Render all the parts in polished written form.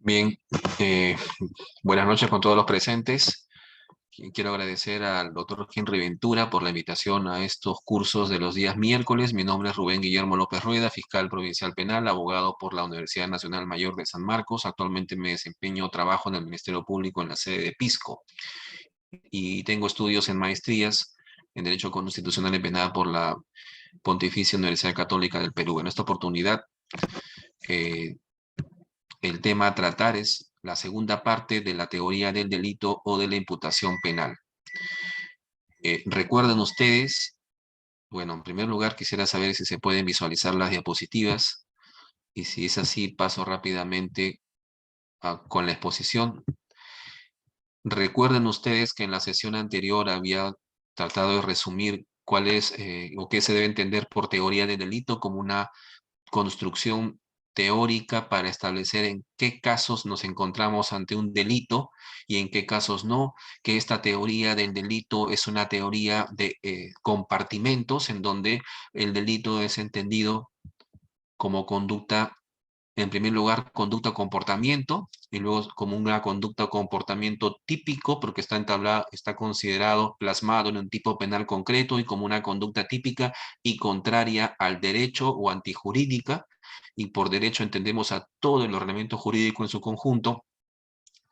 Bien, eh, buenas noches con todos los presentes. Quiero agradecer al doctor Henry Ventura por la invitación a estos cursos de los días miércoles. Mi nombre es Rubén Guillermo López Rueda, fiscal provincial penal, abogado por la Universidad Nacional Mayor de San Marcos. Actualmente me desempeño trabajo en el Ministerio Público en la sede de Pisco y tengo estudios en maestrías en Derecho Constitucional y Penal por la Pontificia Universidad Católica del Perú. En esta oportunidad, eh, el tema a tratar es la segunda parte de la teoría del delito o de la imputación penal. ¿Recuerdan ustedes? Bueno, en primer lugar quisiera saber si se pueden visualizar las diapositivas y si es así paso rápidamente con la exposición. Recuerden ustedes que en la sesión anterior había tratado de resumir cuál es o qué se debe entender por teoría del delito como una construcción teórica para establecer en qué casos nos encontramos ante un delito y en qué casos no, que esta teoría del delito es una teoría de compartimentos en donde el delito es entendido como conducta, en primer lugar, conducta o comportamiento, y luego como una conducta o comportamiento típico, porque está entablado, está considerado, plasmado en un tipo penal concreto y como una conducta típica y contraria al derecho o antijurídica, y por derecho entendemos a todo el ordenamiento jurídico en su conjunto,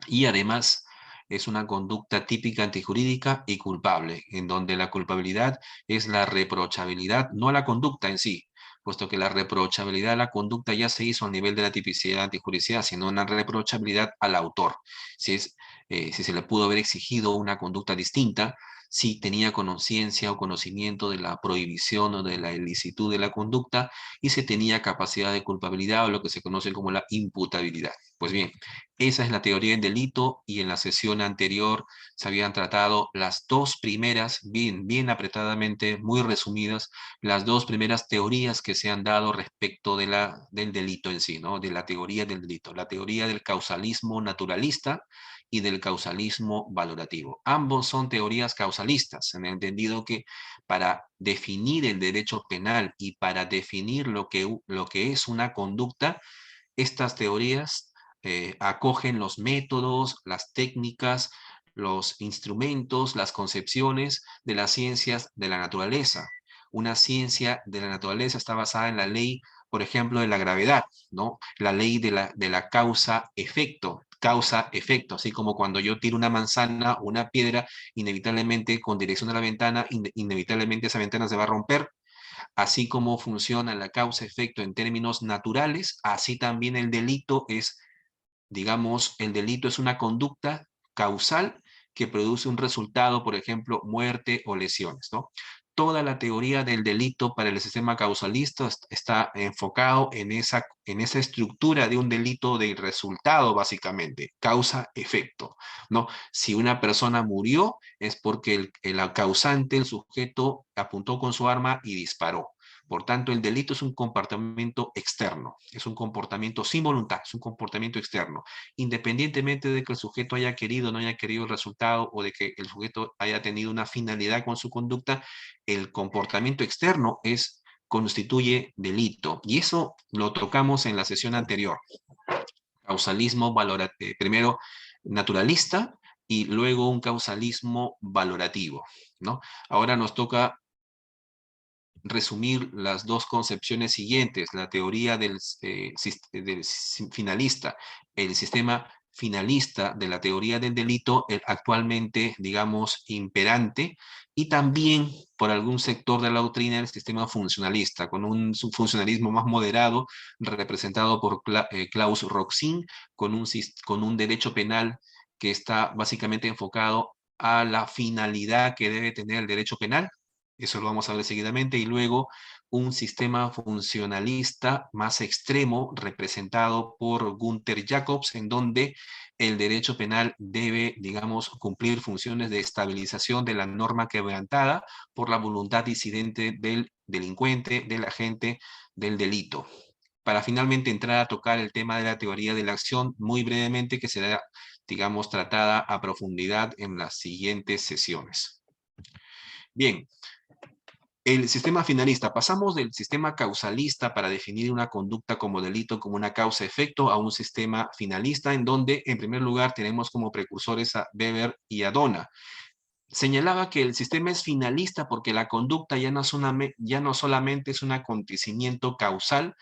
y además es una conducta típica antijurídica y culpable, en donde la culpabilidad es la reprochabilidad, no la conducta en sí, puesto que la reprochabilidad de la conducta ya se hizo a nivel de la tipicidad antijuricidad, sino una reprochabilidad al autor. Si se le pudo haber exigido una conducta distinta, si tenía conciencia o conocimiento de la prohibición o de la ilicitud de la conducta y se tenía capacidad de culpabilidad o lo que se conoce como la imputabilidad. Pues bien, esa es la teoría del delito y en la sesión anterior se habían tratado las dos primeras, bien apretadamente, muy resumidas, las dos primeras teorías que se han dado respecto del delito en sí, ¿no? De la teoría del delito, la teoría del causalismo naturalista y del causalismo valorativo. Ambos son teorías causalistas, en el entendido que para definir el derecho penal y para definir lo que es una conducta, estas teorías acogen los métodos, las técnicas, los instrumentos, las concepciones de las ciencias de la naturaleza. Una ciencia de la naturaleza está basada en la ley, por ejemplo, de la gravedad, ¿no? La ley de la causa-efecto, así como cuando yo tiro una manzana o una piedra, inevitablemente con dirección a la ventana, inevitablemente esa ventana se va a romper. Así como funciona la causa-efecto en términos naturales, así también el delito es, digamos, el delito es una conducta causal que produce un resultado, por ejemplo, muerte o lesiones, ¿no? Toda la teoría del delito para el sistema causalista está enfocado en esa estructura de un delito de resultado, básicamente, causa-efecto, ¿no? Si una persona murió es porque el causante, el sujeto, apuntó con su arma y disparó. Por tanto, el delito es un comportamiento externo, es un comportamiento sin voluntad, es un comportamiento externo, independientemente de que el sujeto haya querido o no haya querido el resultado o de que el sujeto haya tenido una finalidad con su conducta, el comportamiento externo constituye delito. Y eso lo tocamos en la sesión anterior. Causalismo primero naturalista y luego un causalismo valorativo, ¿no? Ahora nos toca resumir las dos concepciones siguientes, la teoría del finalista, el sistema finalista de la teoría del delito, actualmente, digamos, imperante, y también por algún sector de la doctrina el sistema funcionalista, con un funcionalismo más moderado, representado por Klaus Roxin, con un derecho penal que está básicamente enfocado a la finalidad que debe tener el derecho penal. Eso lo vamos a ver seguidamente. Y luego un sistema funcionalista más extremo representado por Gunther Jacobs, en donde el derecho penal debe, digamos, cumplir funciones de estabilización de la norma quebrantada por la voluntad disidente del delincuente, del agente del delito. Para finalmente entrar a tocar el tema de la teoría de la acción muy brevemente, que será, digamos, tratada a profundidad en las siguientes sesiones. Bien, el sistema finalista, pasamos del sistema causalista para definir una conducta como delito, como una causa-efecto, a un sistema finalista en donde, en primer lugar, tenemos como precursores a Weber y a Donna. Señalaba que el sistema es finalista porque la conducta ya no solamente es un acontecimiento causal,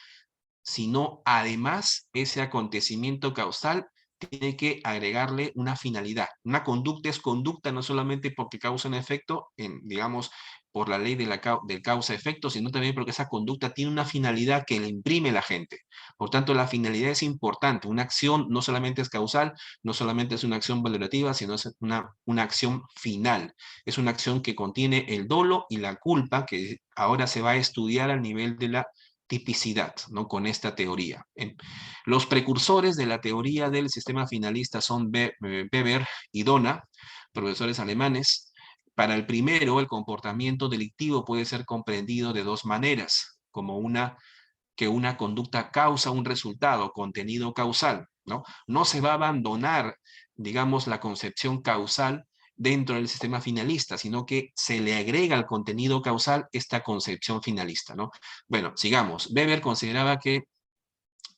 sino además ese acontecimiento causal tiene que agregarle una finalidad. Una conducta es conducta no solamente porque causa un efecto, digamos, por la ley de del causa-efecto, sino también porque esa conducta tiene una finalidad que le imprime la gente. Por tanto, la finalidad es importante. Una acción no solamente es causal, no solamente es una acción valorativa, sino es una acción final. Es una acción que contiene el dolo y la culpa, que ahora se va a estudiar al nivel de la tipicidad, ¿no? Con esta teoría. Los precursores de la teoría del sistema finalista son Weber y Donna, profesores alemanes. Para el primero, el comportamiento delictivo puede ser comprendido de dos maneras, como que una conducta causa un resultado, contenido causal, ¿no? No se va a abandonar, digamos, la concepción causal dentro del sistema finalista, sino que se le agrega al contenido causal esta concepción finalista, ¿no? Bueno, sigamos. Weber consideraba que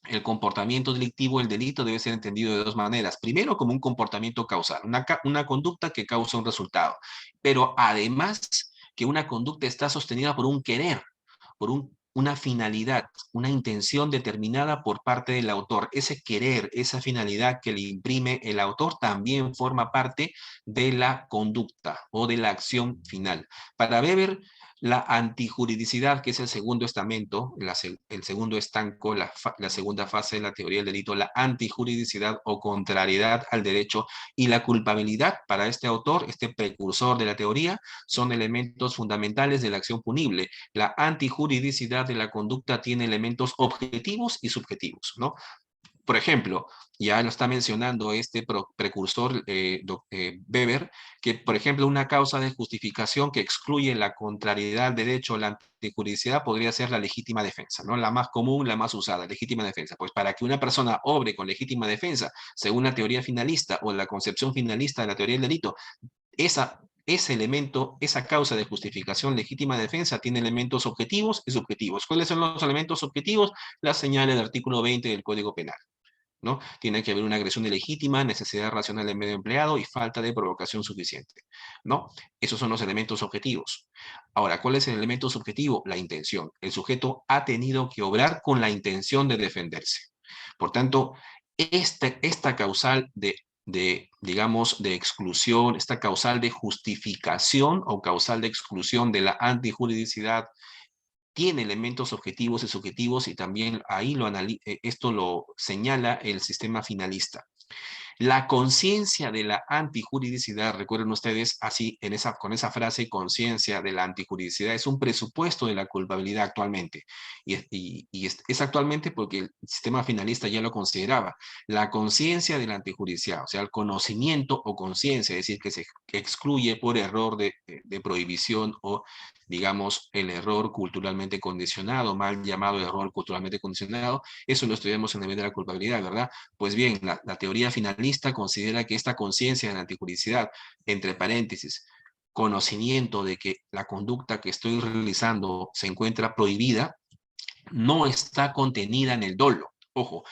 el comportamiento delictivo, el delito, debe ser entendido de dos maneras. Primero, como un comportamiento causal, una conducta que causa un resultado, pero además que una conducta está sostenida por un querer, por una finalidad, una intención determinada por parte del autor. Ese querer, esa finalidad que le imprime el autor también forma parte de la conducta o de la acción final. Para Weber, la antijuridicidad, que es el segundo estamento, el segundo estanco, la segunda fase de la teoría del delito, la antijuridicidad o contrariedad al derecho y la culpabilidad para este autor, este precursor de la teoría, son elementos fundamentales de la acción punible. La antijuridicidad de la conducta tiene elementos objetivos y subjetivos, ¿no? Por ejemplo, ya lo está mencionando este precursor Weber, que por ejemplo una causa de justificación que excluye la contrariedad al derecho o la antijuridicidad podría ser la legítima defensa, ¿no? La más común, la más usada, legítima defensa. Pues para que una persona obre con legítima defensa, según la teoría finalista o la concepción finalista de la teoría del delito, ese elemento, esa causa de justificación legítima de defensa tiene elementos objetivos y subjetivos. ¿Cuáles son los elementos objetivos? Las señala el artículo 20 del Código Penal, ¿no? Tiene que haber una agresión ilegítima, necesidad racional del medio empleado y falta de provocación suficiente, ¿no? Esos son los elementos objetivos. Ahora, ¿cuál es el elemento subjetivo? La intención. El sujeto ha tenido que obrar con la intención de defenderse. Por tanto, esta causal digamos, de exclusión, esta causal de justificación o causal de exclusión de la antijuridicidad tiene elementos objetivos y subjetivos y también ahí esto lo señala el sistema finalista. La conciencia de la antijuridicidad, recuerden ustedes así con esa frase, conciencia de la antijuridicidad, es un presupuesto de la culpabilidad actualmente. Es actualmente porque el sistema finalista ya lo consideraba. La conciencia de la antijuridicidad, o sea, el conocimiento o conciencia, es decir, que se excluye por error de prohibición o, digamos, el error culturalmente condicionado, mal llamado error culturalmente condicionado, eso lo estudiamos en el nivel de la culpabilidad, ¿verdad? Pues bien, la teoría finalista considera que esta conciencia de la antijuridicidad, entre paréntesis, conocimiento de que la conducta que estoy realizando se encuentra prohibida, no está contenida en el dolo. Ojo,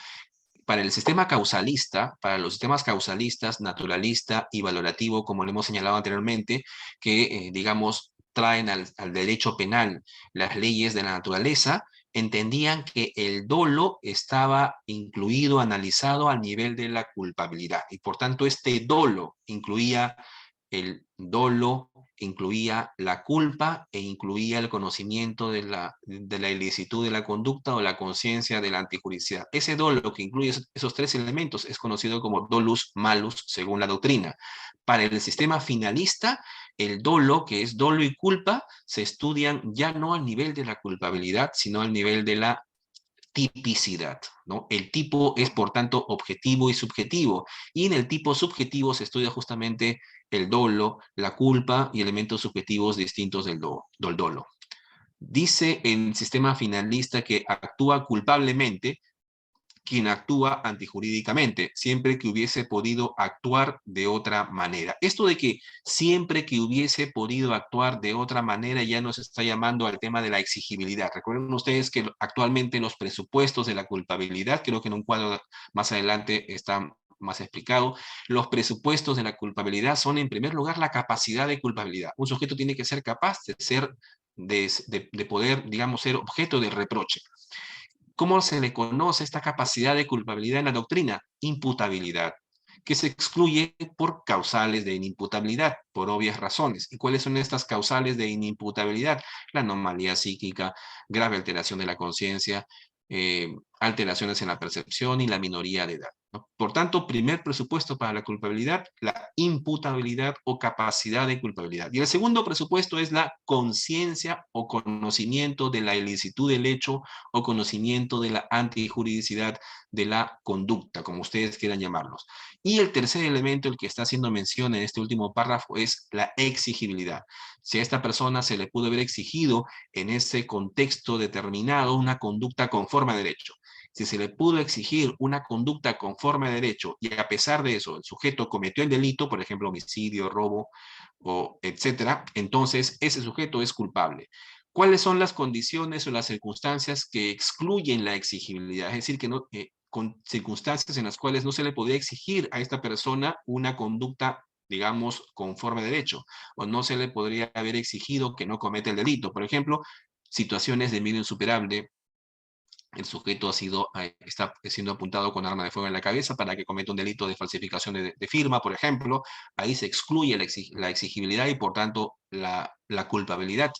para el sistema causalista, para los sistemas causalistas, naturalista y valorativo, como lo hemos señalado anteriormente, que, digamos, traen al derecho penal las leyes de la naturaleza, entendían que el dolo estaba incluido, analizado al nivel de la culpabilidad. Y por tanto, este dolo incluía el dolo, incluía la culpa e incluía el conocimiento de la ilicitud de la conducta o la conciencia de la antijuridicidad. Ese dolo que incluye esos tres elementos es conocido como dolus malus según la doctrina. Para el sistema finalista, el dolo, que es dolo y culpa, se estudian ya no al nivel de la culpabilidad, sino al nivel de la tipicidad, ¿no? El tipo es, por tanto, objetivo y subjetivo, y en el tipo subjetivo se estudia justamente el dolo, la culpa y elementos subjetivos distintos del dolo. Dice el sistema finalista que actúa culpablemente quien actúa antijurídicamente, siempre que hubiese podido actuar de otra manera. Esto de que siempre que hubiese podido actuar de otra manera ya nos está llamando al tema de la exigibilidad. Recuerden ustedes que actualmente los presupuestos de la culpabilidad, creo que en un cuadro más adelante está más explicado, los presupuestos de la culpabilidad son en primer lugar la capacidad de culpabilidad. Un sujeto tiene que ser capaz de ser, de poder, digamos, ser objeto de reproche. ¿Cómo se le conoce esta capacidad de culpabilidad en la doctrina? Imputabilidad, que se excluye por causales de inimputabilidad, por obvias razones. ¿Y cuáles son estas causales de inimputabilidad? La anomalía psíquica, grave alteración de la conciencia, alteraciones en la percepción y la minoría de edad, ¿no? Por tanto, primer presupuesto para la culpabilidad, la imputabilidad o capacidad de culpabilidad. Y el segundo presupuesto es la conciencia o conocimiento de la ilicitud del hecho o conocimiento de la antijuridicidad de la conducta, como ustedes quieran llamarlos. Y el tercer elemento, el que está haciendo mención en este último párrafo, es la exigibilidad. Si a esta persona se le pudo haber exigido en ese contexto determinado una conducta conforme a derecho. Si se le pudo exigir una conducta conforme a derecho y a pesar de eso el sujeto cometió el delito, por ejemplo, homicidio, robo, o etcétera, entonces ese sujeto es culpable. ¿Cuáles son las condiciones o las circunstancias que excluyen la exigibilidad? Es decir, que no, con circunstancias en las cuales no se le podría exigir a esta persona una conducta, digamos, conforme a derecho, o no se le podría haber exigido que no cometa el delito. Por ejemplo, situaciones de miedo insuperable, el sujeto está siendo apuntado con arma de fuego en la cabeza para que cometa un delito de falsificación de firma, por ejemplo. Ahí se excluye la exigibilidad y, por tanto, la culpabilidad.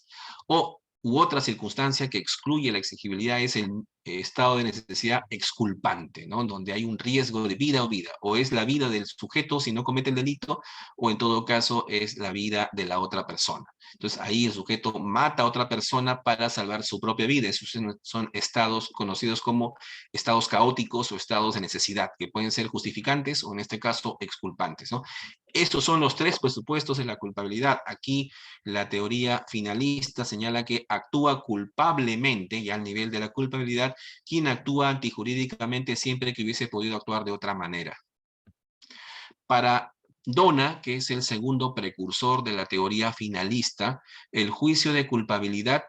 U otra circunstancia que excluye la exigibilidad es el estado de necesidad exculpante, ¿no? Donde hay un riesgo de vida o vida. O es la vida del sujeto si no comete el delito, o en todo caso es la vida de la otra persona. Entonces ahí el sujeto mata a otra persona para salvar su propia vida. Esos son estados conocidos como estados caóticos o estados de necesidad, que pueden ser justificantes o en este caso exculpantes, ¿no? Estos son los tres presupuestos de la culpabilidad. Aquí la teoría finalista señala que actúa culpablemente, ya al nivel de la culpabilidad, quien actúa antijurídicamente siempre que hubiese podido actuar de otra manera. Para Dona, que es el segundo precursor de la teoría finalista, el juicio de culpabilidad,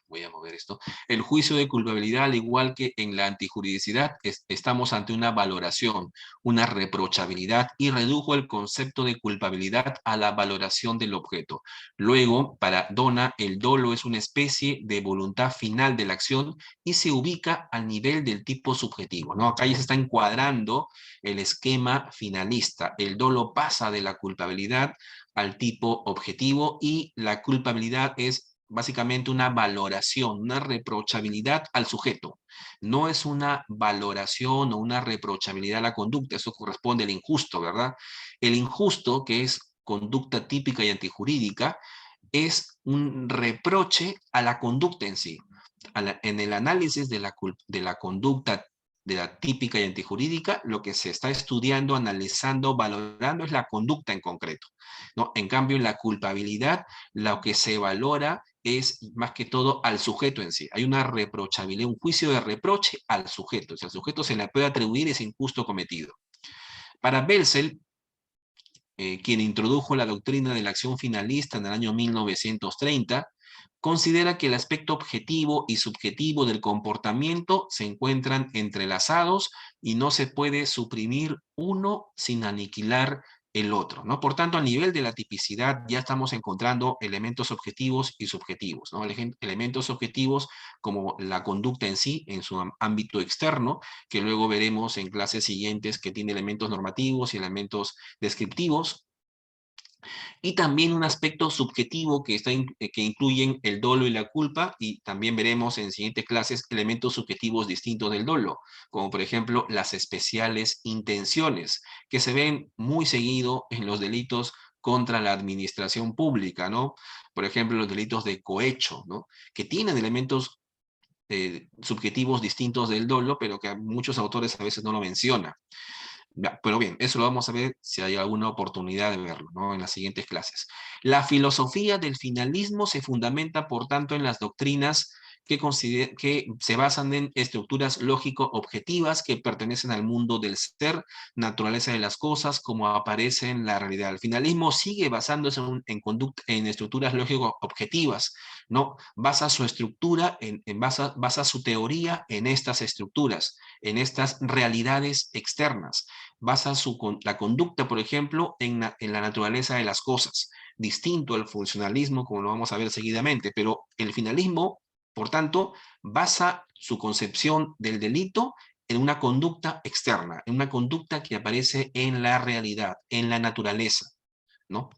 voy a mover esto, el juicio de culpabilidad, al igual que en la antijuridicidad, estamos ante una valoración, una reprochabilidad, y redujo el concepto de culpabilidad a la valoración del objeto. Luego, para Dona, el dolo es una especie de voluntad final de la acción y se ubica al nivel del tipo subjetivo, ¿no? Acá ya se está encuadrando el esquema finalista. El dolo pasa de la culpabilidad al tipo objetivo y la culpabilidad es básicamente una valoración, una reprochabilidad al sujeto. No es una valoración o una reprochabilidad a la conducta, eso corresponde al injusto, ¿verdad? El injusto, que es conducta típica y antijurídica, es un reproche a la conducta en sí. En el análisis de la conducta de la típica y antijurídica, lo que se está estudiando, analizando, valorando es la conducta en concreto, ¿no? En cambio, en la culpabilidad, lo que se valora es más que todo al sujeto en sí. Hay una reprochabilidad, un juicio de reproche al sujeto. O sea, al sujeto se le puede atribuir ese injusto cometido. Para Belzel, quien introdujo la doctrina de la acción finalista en el año 1930, considera que el aspecto objetivo y subjetivo del comportamiento se encuentran entrelazados y no se puede suprimir uno sin aniquilar el otro, ¿no? Por tanto, a nivel de la tipicidad ya estamos encontrando elementos objetivos y subjetivos, ¿no? Elementos objetivos como la conducta en sí, en su ámbito externo, que luego veremos en clases siguientes que tiene elementos normativos y elementos descriptivos, y también un aspecto subjetivo que incluyen el dolo y la culpa, y también veremos en siguientes clases elementos subjetivos distintos del dolo, como por ejemplo las especiales intenciones, que se ven muy seguido en los delitos contra la administración pública, ¿no? Por ejemplo, los delitos de cohecho, ¿no? Que tienen elementos subjetivos distintos del dolo, pero que muchos autores a veces no lo mencionan. Pero bien, eso lo vamos a ver si hay alguna oportunidad de verlo, ¿no? En las siguientes clases. La filosofía del finalismo se fundamenta, por tanto, en las doctrinas que se basan en estructuras lógico-objetivas que pertenecen al mundo del ser, naturaleza de las cosas, como aparece en la realidad. El finalismo sigue basándose en estructuras lógico-objetivas, ¿no? Basa su estructura, basa su teoría en estas estructuras, en estas realidades externas. Basa la conducta, por ejemplo, en la naturaleza de las cosas, distinto al funcionalismo, como lo vamos a ver seguidamente, pero el finalismo, por tanto, basa su concepción del delito en una conducta externa, en una conducta que aparece en la realidad, en la naturaleza, ¿no?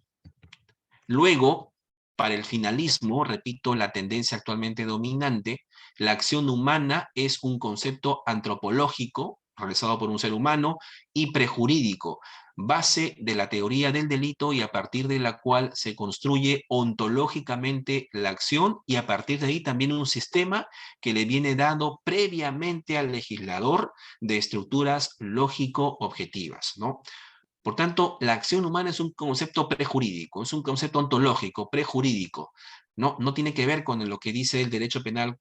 Luego, para el finalismo, repito, la tendencia actualmente dominante, la acción humana es un concepto antropológico realizado por un ser humano y prejurídico, base de la teoría del delito y a partir de la cual se construye ontológicamente la acción y a partir de ahí también un sistema que le viene dado previamente al legislador de estructuras lógico-objetivas, ¿no? Por tanto, la acción humana es un concepto prejurídico, es un concepto ontológico, prejurídico. No tiene que ver con lo que dice el derecho penal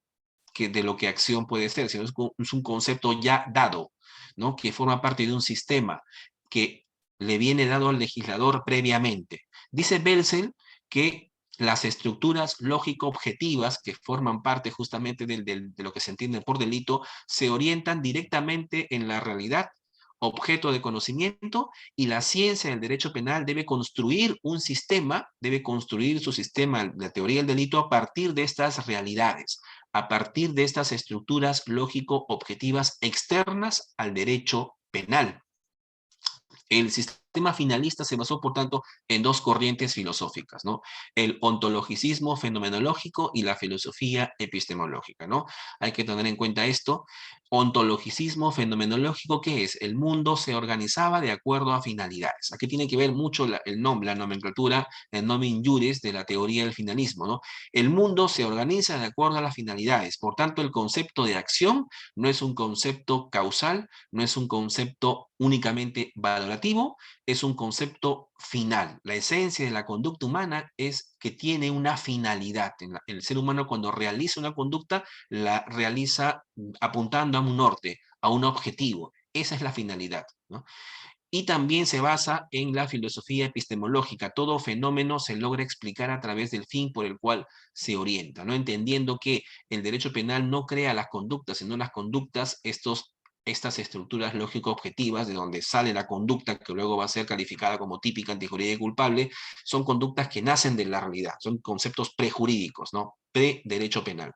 de lo que acción puede ser, sino es un concepto ya dado, ¿no? Que forma parte de un sistema que le viene dado al legislador previamente. Dice Belzel que las estructuras lógico-objetivas que forman parte justamente de lo que se entiende por delito se orientan directamente en la realidad objeto de conocimiento y la ciencia del derecho penal debe construir un sistema, debe construir su sistema, la teoría del delito a partir de estas realidades, a partir de estas estructuras lógico-objetivas externas al derecho penal. El sistema finalista se basó, por tanto, en dos corrientes filosóficas, ¿no? El ontologicismo fenomenológico y la filosofía epistemológica, ¿no? Hay que tener en cuenta esto. Ontologicismo fenomenológico, ¿qué es? El mundo se organizaba de acuerdo a finalidades. Aquí tiene que ver mucho el nombre, la nomenclatura, el nomen juris de la teoría del finalismo, ¿no? El mundo se organiza de acuerdo a las finalidades. Por tanto, el concepto de acción no es un concepto causal, no es un concepto únicamente valorativo, es un concepto final. La esencia de la conducta humana es que tiene una finalidad. El ser humano cuando realiza una conducta, la realiza apuntando a un norte, a un objetivo. Esa es la finalidad, ¿no? Y también se basa en la filosofía epistemológica. Todo fenómeno se logra explicar a través del fin por el cual se orienta, ¿no? Entendiendo que el derecho penal no crea las conductas, sino las conductas, estas estructuras lógico-objetivas de donde sale la conducta que luego va a ser calificada como típica, antijurídica y culpable, son conductas que nacen de la realidad, son conceptos prejurídicos, ¿no? Pre-derecho penal.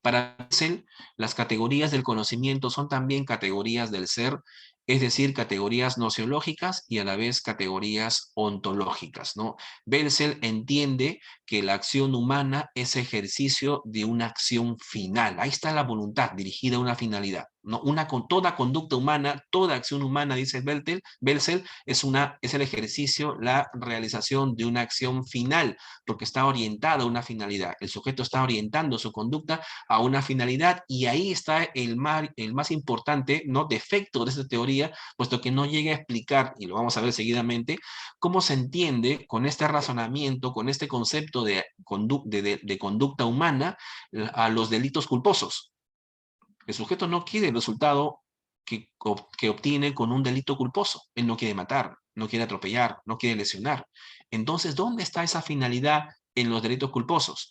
Para Husserl, las categorías del conocimiento son también categorías del ser, es decir, categorías nociológicas y a la vez categorías ontológicas, ¿no? Belzel entiende que la acción humana es ejercicio de una acción final. Ahí está la voluntad dirigida a una finalidad, ¿no? Toda conducta humana, toda acción humana, dice Belzel, es el ejercicio, la realización de una acción final, porque está orientada a una finalidad. El sujeto está orientando su conducta a una finalidad y ahí está el más importante, ¿no?, defecto de esta teoría, puesto que no llega a explicar, y lo vamos a ver seguidamente, cómo se entiende con este razonamiento, con este concepto de conducta humana a los delitos culposos. El sujeto no quiere el resultado que obtiene con un delito culposo. Él no quiere matar, no quiere atropellar, no quiere lesionar. Entonces, ¿dónde está esa finalidad en los delitos culposos?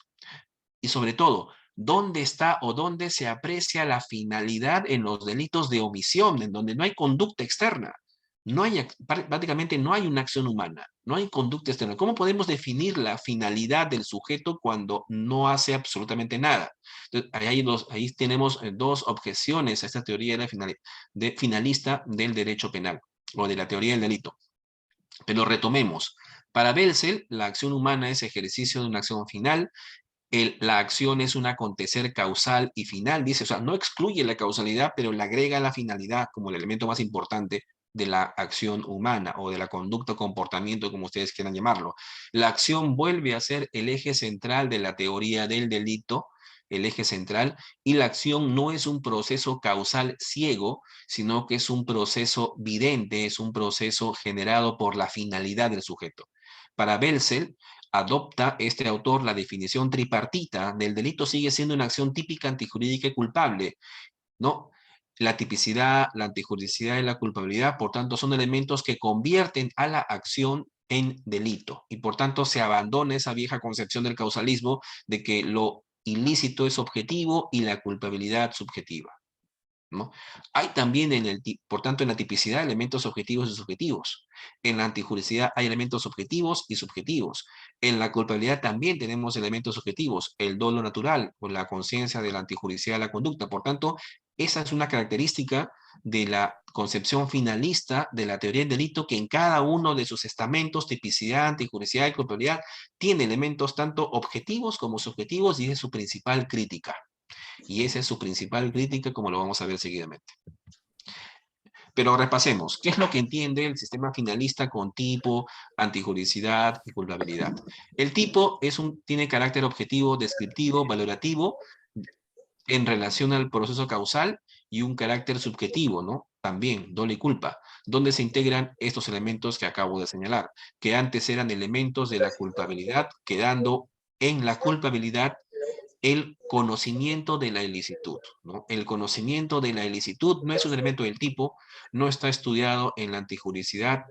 Y sobre todo, ¿dónde está o dónde se aprecia la finalidad en los delitos de omisión, en donde no hay conducta externa? Prácticamente no hay una acción humana, no hay conducta externa. ¿Cómo podemos definir la finalidad del sujeto cuando no hace absolutamente nada? Entonces, ahí tenemos dos objeciones a esta teoría finalista del derecho penal o de la teoría del delito. Pero retomemos. Para Belzel, la acción humana es ejercicio de una acción final. La acción es un acontecer causal y final, dice, o sea, no excluye la causalidad, pero le agrega la finalidad como el elemento más importante de la acción humana o de la conducta o comportamiento, como ustedes quieran llamarlo. La acción vuelve a ser el eje central de la teoría del delito, el eje central, y la acción no es un proceso causal ciego, sino que es un proceso vidente, es un proceso generado por la finalidad del sujeto. Para Belzel, adopta este autor la definición tripartita del delito, sigue siendo una acción típica, antijurídica y culpable, ¿no? La tipicidad, la antijuridicidad y la culpabilidad, por tanto, son elementos que convierten a la acción en delito. Y por tanto, se abandona esa vieja concepción del causalismo de que lo ilícito es objetivo y la culpabilidad subjetiva, ¿no? Hay también, por tanto, en la tipicidad elementos objetivos y subjetivos. En la antijuridicidad hay elementos objetivos y subjetivos. En la culpabilidad también tenemos elementos objetivos, el dolo natural o la conciencia de la antijuridicidad de la conducta. Por tanto, esa es una característica de la concepción finalista de la teoría del delito, que en cada uno de sus estamentos, tipicidad, antijuridicidad y culpabilidad, tiene elementos tanto objetivos como subjetivos, y es su principal crítica. Y esa es su principal crítica, como lo vamos a ver seguidamente. Pero repasemos, ¿qué es lo que entiende el sistema finalista con tipo, antijuridicidad y culpabilidad? El tipo tiene carácter objetivo, descriptivo, valorativo en relación al proceso causal, y un carácter subjetivo, ¿no? También, dolo y culpa, donde se integran estos elementos que acabo de señalar, que antes eran elementos de la culpabilidad, quedando en la culpabilidad el conocimiento de la ilicitud, ¿no? El conocimiento de la ilicitud no es un elemento del tipo, no está estudiado en la antijuridicidad.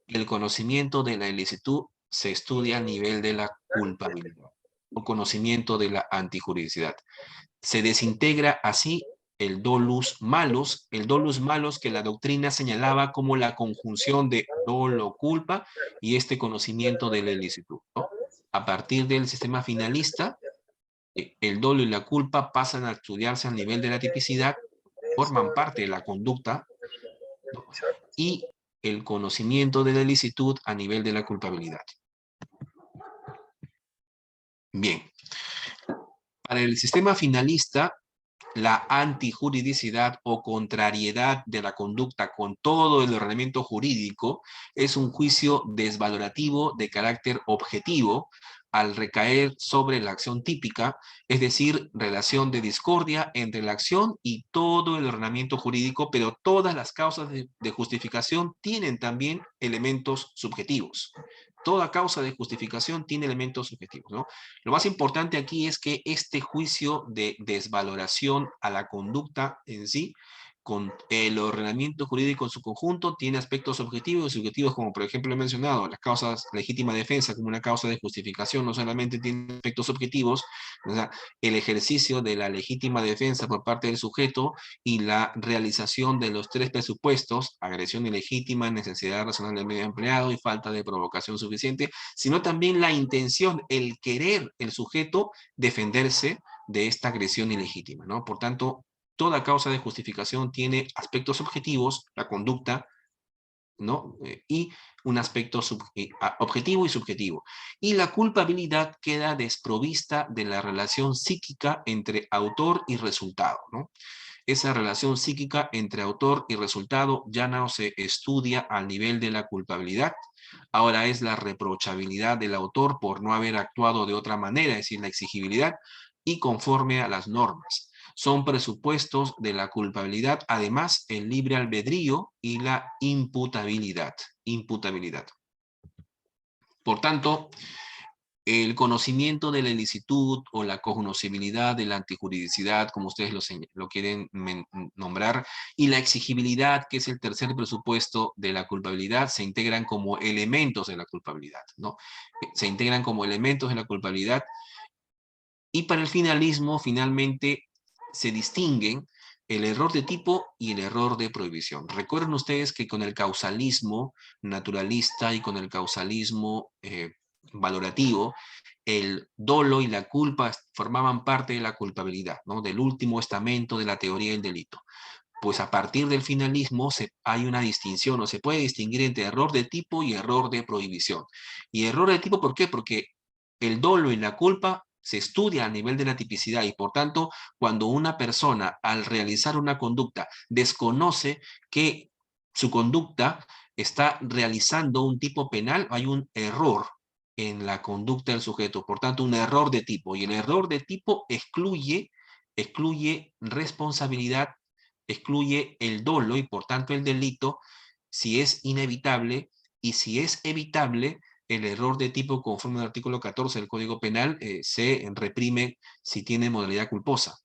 El conocimiento de la ilicitud se estudia a nivel de la culpabilidad, o conocimiento de la antijuridicidad. Se desintegra así el dolus malus que la doctrina señalaba como la conjunción de dolo, culpa y este conocimiento de la ilicitud, ¿no? A partir del sistema finalista, el dolo y la culpa pasan a estudiarse al nivel de la tipicidad, forman parte de la conducta, ¿no? Y el conocimiento de la ilicitud a nivel de la culpabilidad. Bien, para el sistema finalista, la antijuridicidad o contrariedad de la conducta con todo el ordenamiento jurídico es un juicio desvalorativo de carácter objetivo al recaer sobre la acción típica, es decir, relación de discordia entre la acción y todo el ordenamiento jurídico, pero todas las causas de justificación tienen también elementos subjetivos. Toda causa de justificación tiene elementos subjetivos, ¿no? Lo más importante aquí es que este juicio de desvaloración a la conducta en sí, con el ordenamiento jurídico en su conjunto, tiene aspectos objetivos y subjetivos, como por ejemplo he mencionado, las causas legítima defensa como una causa de justificación no solamente tiene aspectos objetivos, o sea, el ejercicio de la legítima defensa por parte del sujeto y la realización de los tres presupuestos, agresión ilegítima, necesidad racional del medio empleado y falta de provocación suficiente, sino también la intención, el querer el sujeto defenderse de esta agresión ilegítima, ¿no? Por tanto, toda causa de justificación tiene aspectos objetivos, la conducta, ¿no? Y un aspecto objetivo y subjetivo. Y la culpabilidad queda desprovista de la relación psíquica entre autor y resultado, ¿no? Esa relación psíquica entre autor y resultado ya no se estudia al nivel de la culpabilidad. Ahora es la reprochabilidad del autor por no haber actuado de otra manera, es decir, la exigibilidad, y conforme a las normas. Son presupuestos de la culpabilidad, además, el libre albedrío y la imputabilidad. Imputabilidad. Por tanto, el conocimiento de la ilicitud o la cognoscibilidad de la antijuridicidad, como ustedes lo quieren nombrar, y la exigibilidad, que es el tercer presupuesto de la culpabilidad, se integran como elementos de la culpabilidad, ¿no? Se integran como elementos de la culpabilidad, y para el finalismo, finalmente, se distinguen el error de tipo y el error de prohibición. Recuerden ustedes que con el causalismo naturalista y con el causalismo valorativo, el dolo y la culpa formaban parte de la culpabilidad, ¿no? Del último estamento de la teoría del delito. Pues a partir del finalismo hay una distinción, o se puede distinguir entre error de tipo y error de prohibición. Y error de tipo, ¿por qué? Porque el dolo y la culpa se estudia a nivel de la tipicidad, y por tanto, cuando una persona al realizar una conducta desconoce que su conducta está realizando un tipo penal, hay un error en la conducta del sujeto, por tanto un error de tipo, y el error de tipo excluye responsabilidad, excluye el dolo y por tanto el delito, si es inevitable, y si es evitable, el error de tipo conforme al artículo 14 del Código Penal se reprime si tiene modalidad culposa.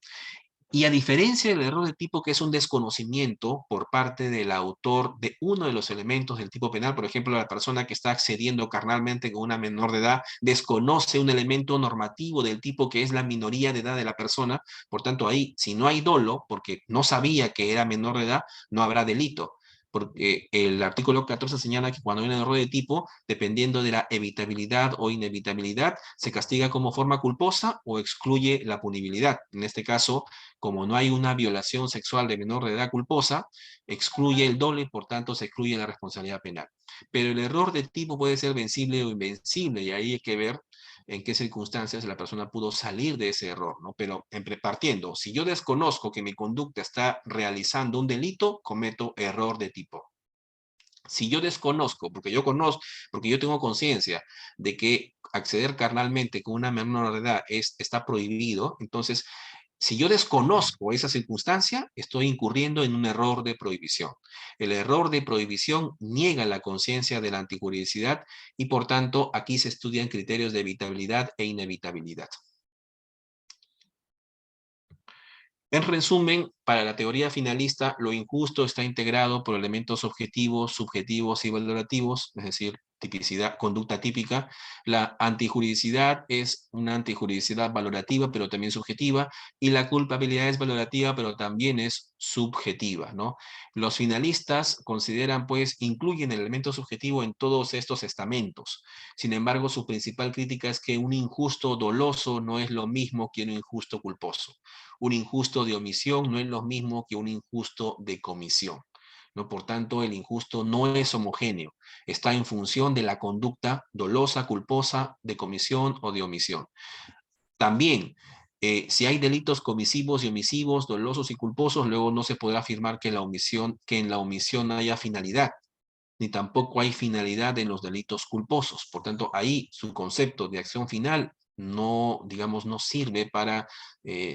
Y a diferencia del error de tipo, que es un desconocimiento por parte del autor de uno de los elementos del tipo penal, por ejemplo, la persona que está accediendo carnalmente con una menor de edad desconoce un elemento normativo del tipo que es la minoría de edad de la persona, por tanto ahí, si no hay dolo, porque no sabía que era menor de edad, no habrá delito. Porque el artículo 14 señala que cuando hay un error de tipo, dependiendo de la evitabilidad o inevitabilidad, se castiga como forma culposa o excluye la punibilidad. En este caso, como no hay una violación sexual de menor de edad culposa, excluye el dolo y por tanto se excluye la responsabilidad penal. Pero el error de tipo puede ser vencible o invencible y ahí hay que ver en qué circunstancias la persona pudo salir de ese error, ¿no? Pero partiendo, si yo desconozco que mi conducta está realizando un delito, cometo error de tipo. Si yo desconozco, porque yo tengo conciencia de que acceder carnalmente con una menor de edad está prohibido, entonces si yo desconozco esa circunstancia, estoy incurriendo en un error de prohibición. El error de prohibición niega la conciencia de la antijuridicidad y por tanto aquí se estudian criterios de evitabilidad e inevitabilidad. En resumen, para la teoría finalista, lo injusto está integrado por elementos objetivos, subjetivos y valorativos, es decir, tipicidad, conducta típica. La antijuridicidad es una antijuridicidad valorativa, pero también subjetiva, y la culpabilidad es valorativa, pero también es subjetiva, ¿no? Los finalistas consideran, pues, incluyen el elemento subjetivo en todos estos estamentos. Sin embargo, su principal crítica es que un injusto doloso no es lo mismo que un injusto culposo. Un injusto de omisión no es lo mismo que un injusto de comisión, ¿no? Por tanto, el injusto no es homogéneo, está en función de la conducta dolosa, culposa, de comisión o de omisión. También, si hay delitos comisivos y omisivos, dolosos y culposos, luego no se podrá afirmar que en la omisión haya finalidad, ni tampoco hay finalidad en los delitos culposos. Por tanto, ahí su concepto de acción final no, digamos, no sirve para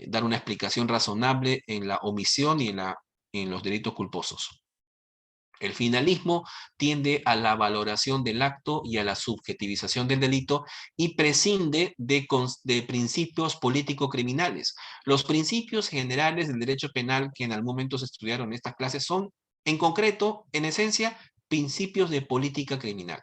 dar una explicación razonable en la omisión y en los delitos culposos. El finalismo tiende a la valoración del acto y a la subjetivización del delito y prescinde de principios político-criminales. Los principios generales del derecho penal que en algún momento se estudiaron en estas clases son, en concreto, en esencia, principios de política criminal.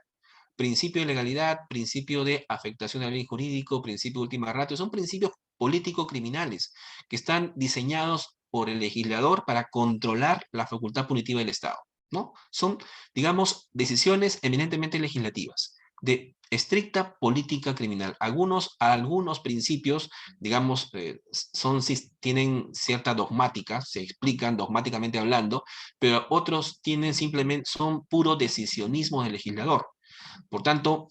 Principio de legalidad, principio de afectación del bien jurídico, principio de última ratio, son principios político-criminales que están diseñados por el legislador para controlar la facultad punitiva del Estado, ¿no? Son, digamos, decisiones eminentemente legislativas, de estricta política criminal. Algunos principios, digamos, tienen cierta dogmática, se explican dogmáticamente hablando, pero otros son puro decisionismo del legislador. Por tanto,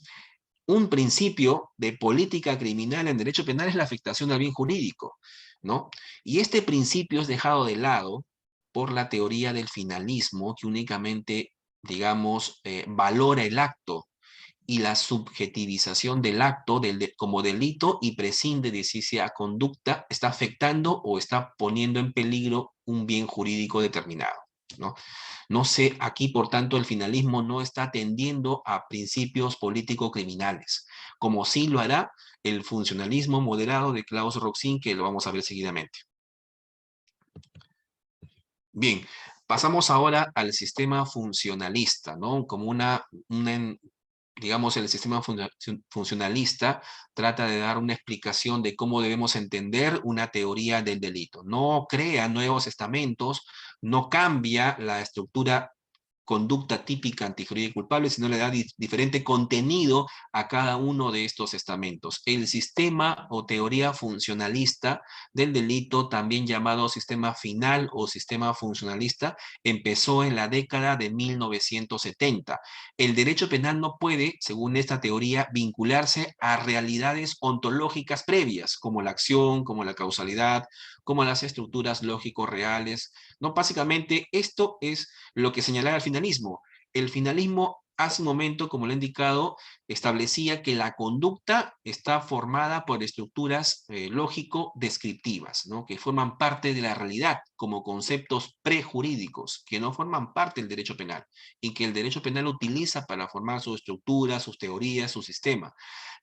un principio de política criminal en derecho penal es la afectación al bien jurídico, ¿no? Y este principio es dejado de lado por la teoría del finalismo, que únicamente, digamos, valora el acto y la subjetivización del acto como delito y prescinde de si esa conducta está afectando o está poniendo en peligro un bien jurídico determinado, ¿no? No sé, aquí por tanto el finalismo no está atendiendo a principios político-criminales, como sí lo hará el funcionalismo moderado de Klaus Roxin, que lo vamos a ver seguidamente. Bien, pasamos ahora al sistema funcionalista, ¿no? Como digamos, el sistema funcionalista trata de dar una explicación de cómo debemos entender una teoría del delito. No crea nuevos estamentos, no cambia la estructura conducta típica antijurídica y culpable, sino le da diferente contenido a cada uno de estos estamentos. El sistema o teoría funcionalista del delito, también llamado sistema final o sistema funcionalista, empezó en la década de 1970. El derecho penal no puede, según esta teoría, vincularse a realidades ontológicas previas, como la acción, como la causalidad, como las estructuras lógico-reales. No, básicamente esto es lo que señalaba el finalismo. El finalismo hace un momento, como lo he indicado, establecía que la conducta está formada por estructuras lógico-descriptivas, ¿no? Que forman parte de la realidad como conceptos prejurídicos, que no forman parte del derecho penal y que el derecho penal utiliza para formar su estructura, sus teorías, su sistema.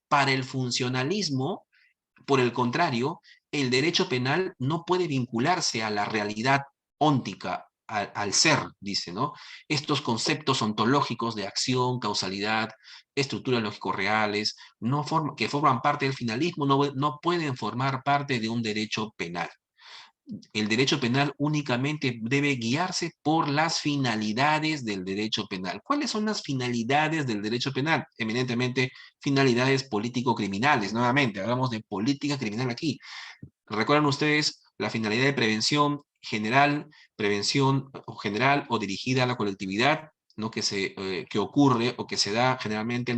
Para el funcionalismo, por el contrario, el derecho penal no puede vincularse a la realidad óntica, al ser, dice, ¿no? Estos conceptos ontológicos de acción, causalidad, estructuras lógico-reales, que forman parte del finalismo, no pueden formar parte de un derecho penal. El derecho penal únicamente debe guiarse por las finalidades del derecho penal. ¿Cuáles son las finalidades del derecho penal? Eminentemente finalidades político-criminales. Nuevamente, hablamos de política criminal aquí. ¿Recuerdan ustedes la finalidad de prevención general o dirigida a la colectividad, ¿no? Que ocurre o que se da generalmente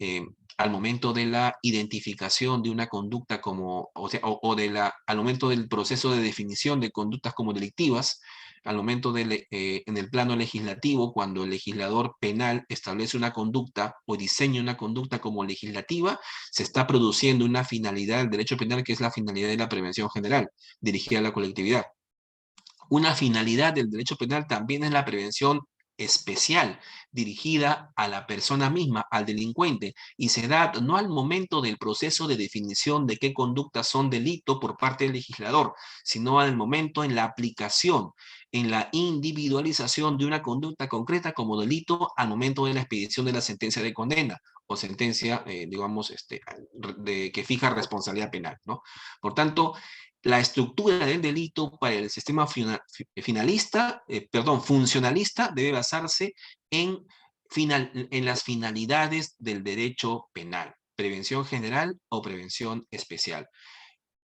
eh, al momento de la identificación de una conducta como, al momento del proceso de definición de conductas como delictivas, al momento en el plano legislativo, cuando el legislador penal establece una conducta o diseña una conducta como legislativa, se está produciendo una finalidad del derecho penal que es la finalidad de la prevención general, dirigida a la colectividad. Una finalidad del derecho penal también es la prevención especial, dirigida a la persona misma, al delincuente, y se da no al momento del proceso de definición de qué conductas son delito por parte del legislador, sino al momento en la aplicación, en la individualización de una conducta concreta como delito al momento de la expedición de la sentencia de condena o sentencia, digamos, que fija responsabilidad penal, ¿no? Por tanto, la estructura del delito para el sistema funcionalista debe basarse en las finalidades del derecho penal, prevención general o prevención especial.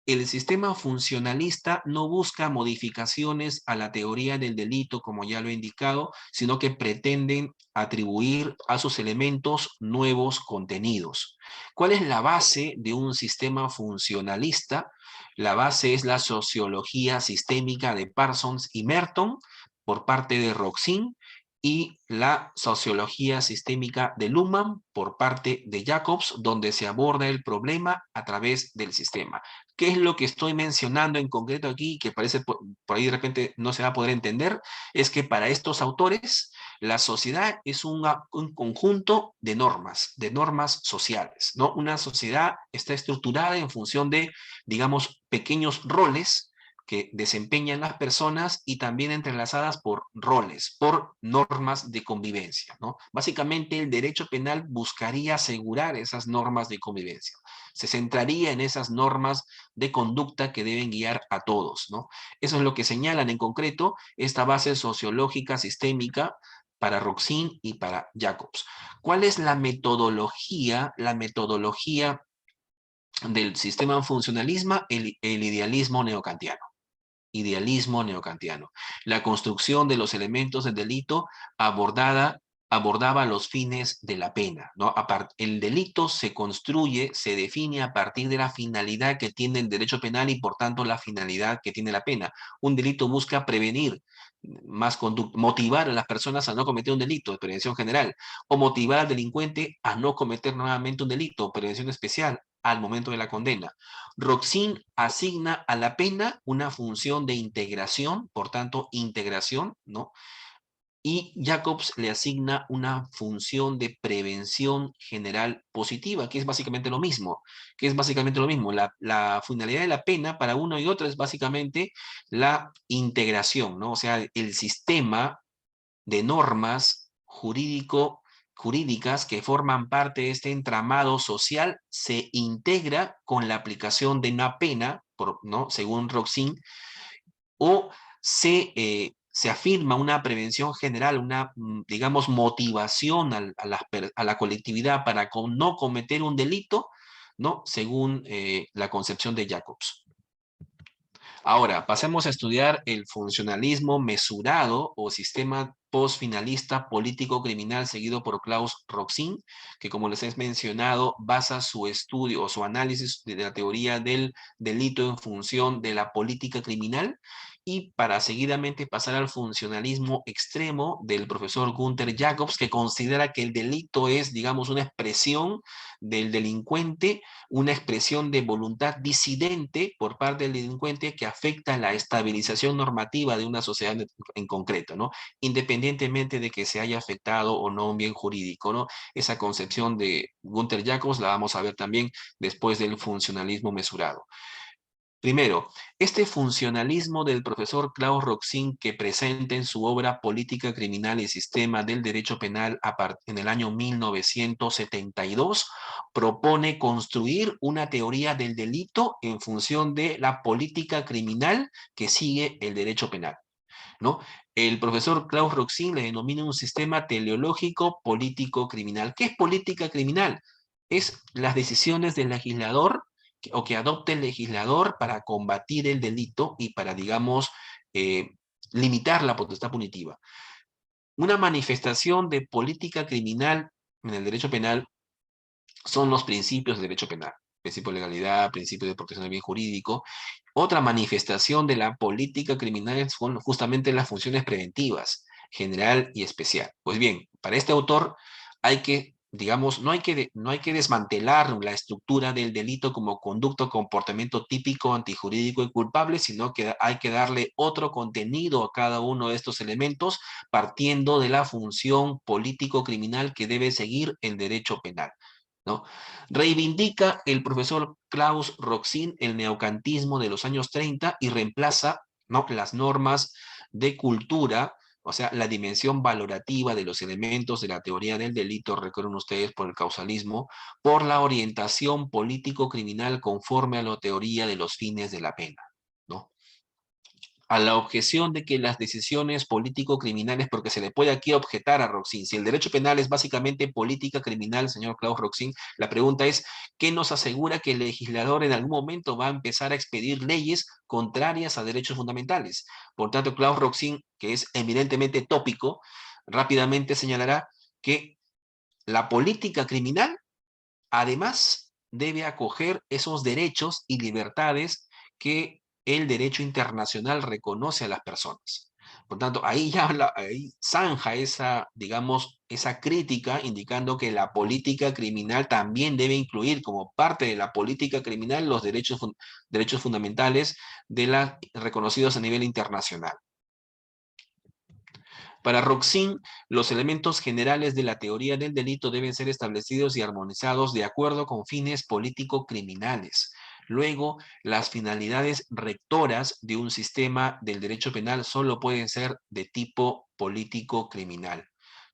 El sistema funcionalista no busca modificaciones a la teoría del delito, como ya lo he indicado, sino que pretenden atribuir a sus elementos nuevos contenidos. ¿Cuál es la base de un sistema funcionalista? La base es la sociología sistémica de Parsons y Merton por parte de Roxin y la sociología sistémica de Luhmann por parte de Jacobs, donde se aborda el problema a través del sistema. ¿Qué es lo que estoy mencionando en concreto aquí, que parece por ahí de repente no se va a poder entender? Es que para estos autores la sociedad es un conjunto de normas sociales, ¿no? Una sociedad está estructurada en función de, digamos, pequeños roles que desempeñan las personas y también entrelazadas por roles, por normas de convivencia, ¿no? Básicamente el derecho penal buscaría asegurar esas normas de convivencia. Se centraría en esas normas de conducta que deben guiar a todos, ¿no? Eso es lo que señalan en concreto esta base sociológica sistémica para Roxin y para Jacobs. ¿Cuál es la metodología? La metodología del sistema funcionalismo, el idealismo neocantiano. Idealismo neocantiano. La construcción de los elementos del delito abordaba los fines de la pena, ¿no? El delito se construye, se define a partir de la finalidad que tiene el derecho penal y por tanto la finalidad que tiene la pena. Un delito busca prevenir motivar a las personas a no cometer un delito, prevención general, o motivar al delincuente a no cometer nuevamente un delito, prevención especial, al momento de la condena. Roxin asigna a la pena una función de integración, por tanto, integración, ¿no? Y Jacobs le asigna una función de prevención general positiva, que es básicamente lo mismo, La finalidad de la pena para uno y otro es básicamente la integración, ¿no? O sea, el sistema de normas jurídicas que forman parte de este entramado social se integra con la aplicación de una pena, ¿no? Según Roxin, o se afirma una prevención general, una, digamos, motivación a la colectividad para no cometer un delito, ¿no? Según la concepción de Jacobs. Ahora, pasemos a estudiar el funcionalismo mesurado o sistema postfinalista político-criminal seguido por Klaus Roxin, que como les he mencionado, basa su estudio o su análisis de la teoría del delito en función de la política criminal y para seguidamente pasar al funcionalismo extremo del profesor Gunther Jacobs, que considera que el delito es, digamos, una expresión del delincuente, una expresión de voluntad disidente por parte del delincuente que afecta la estabilización normativa de una sociedad en concreto, ¿no? Independientemente de que se haya afectado o no un bien jurídico, ¿no? Esa concepción de Gunther Jacobs la vamos a ver también después del funcionalismo mesurado. Primero, este funcionalismo del profesor Klaus Roxin que presenta en su obra Política Criminal y Sistema del Derecho Penal en el año 1972 propone construir una teoría del delito en función de la política criminal que sigue el derecho penal, ¿no? El profesor Klaus Roxin le denomina un sistema teleológico político criminal. ¿Qué es política criminal? Es las decisiones del legislador o que adopte el legislador para combatir el delito y para, digamos, eh, limitar la potestad punitiva. Una manifestación de política criminal en el derecho penal son los principios del derecho penal. Principio de legalidad, principio de protección del bien jurídico. Otra manifestación de la política criminal son justamente las funciones preventivas, general y especial. Pues bien, para este autor hay que, digamos, no hay que desmantelar la estructura del delito como conducto, comportamiento típico, antijurídico y culpable, sino que hay que darle otro contenido a cada uno de estos elementos, partiendo de la función político-criminal que debe seguir el derecho penal, ¿no? Reivindica el profesor Klaus Roxin el neocantismo de los años 30 y reemplaza, ¿no?, las normas de cultura, o sea, la dimensión valorativa de los elementos de la teoría del delito, recuerden ustedes por el causalismo, por la orientación político-criminal conforme a la teoría de los fines de la pena, ¿no? A la objeción de que las decisiones político-criminales, porque se le puede aquí objetar a Roxin, si el derecho penal es básicamente política criminal, señor Klaus Roxin, la pregunta es, ¿qué nos asegura que el legislador en algún momento va a empezar a expedir leyes contrarias a derechos fundamentales? Por tanto, Klaus Roxin, que es eminentemente tópico, rápidamente señalará que la política criminal, además, debe acoger esos derechos y libertades que el derecho internacional reconoce a las personas. Por tanto, ahí ya ahí zanja esa, digamos, esa crítica, indicando que la política criminal también debe incluir como parte de la política criminal los derechos fundamentales reconocidos a nivel internacional. Para Roxin, los elementos generales de la teoría del delito deben ser establecidos y armonizados de acuerdo con fines político-criminales. Luego, las finalidades rectoras de un sistema del derecho penal solo pueden ser de tipo político-criminal,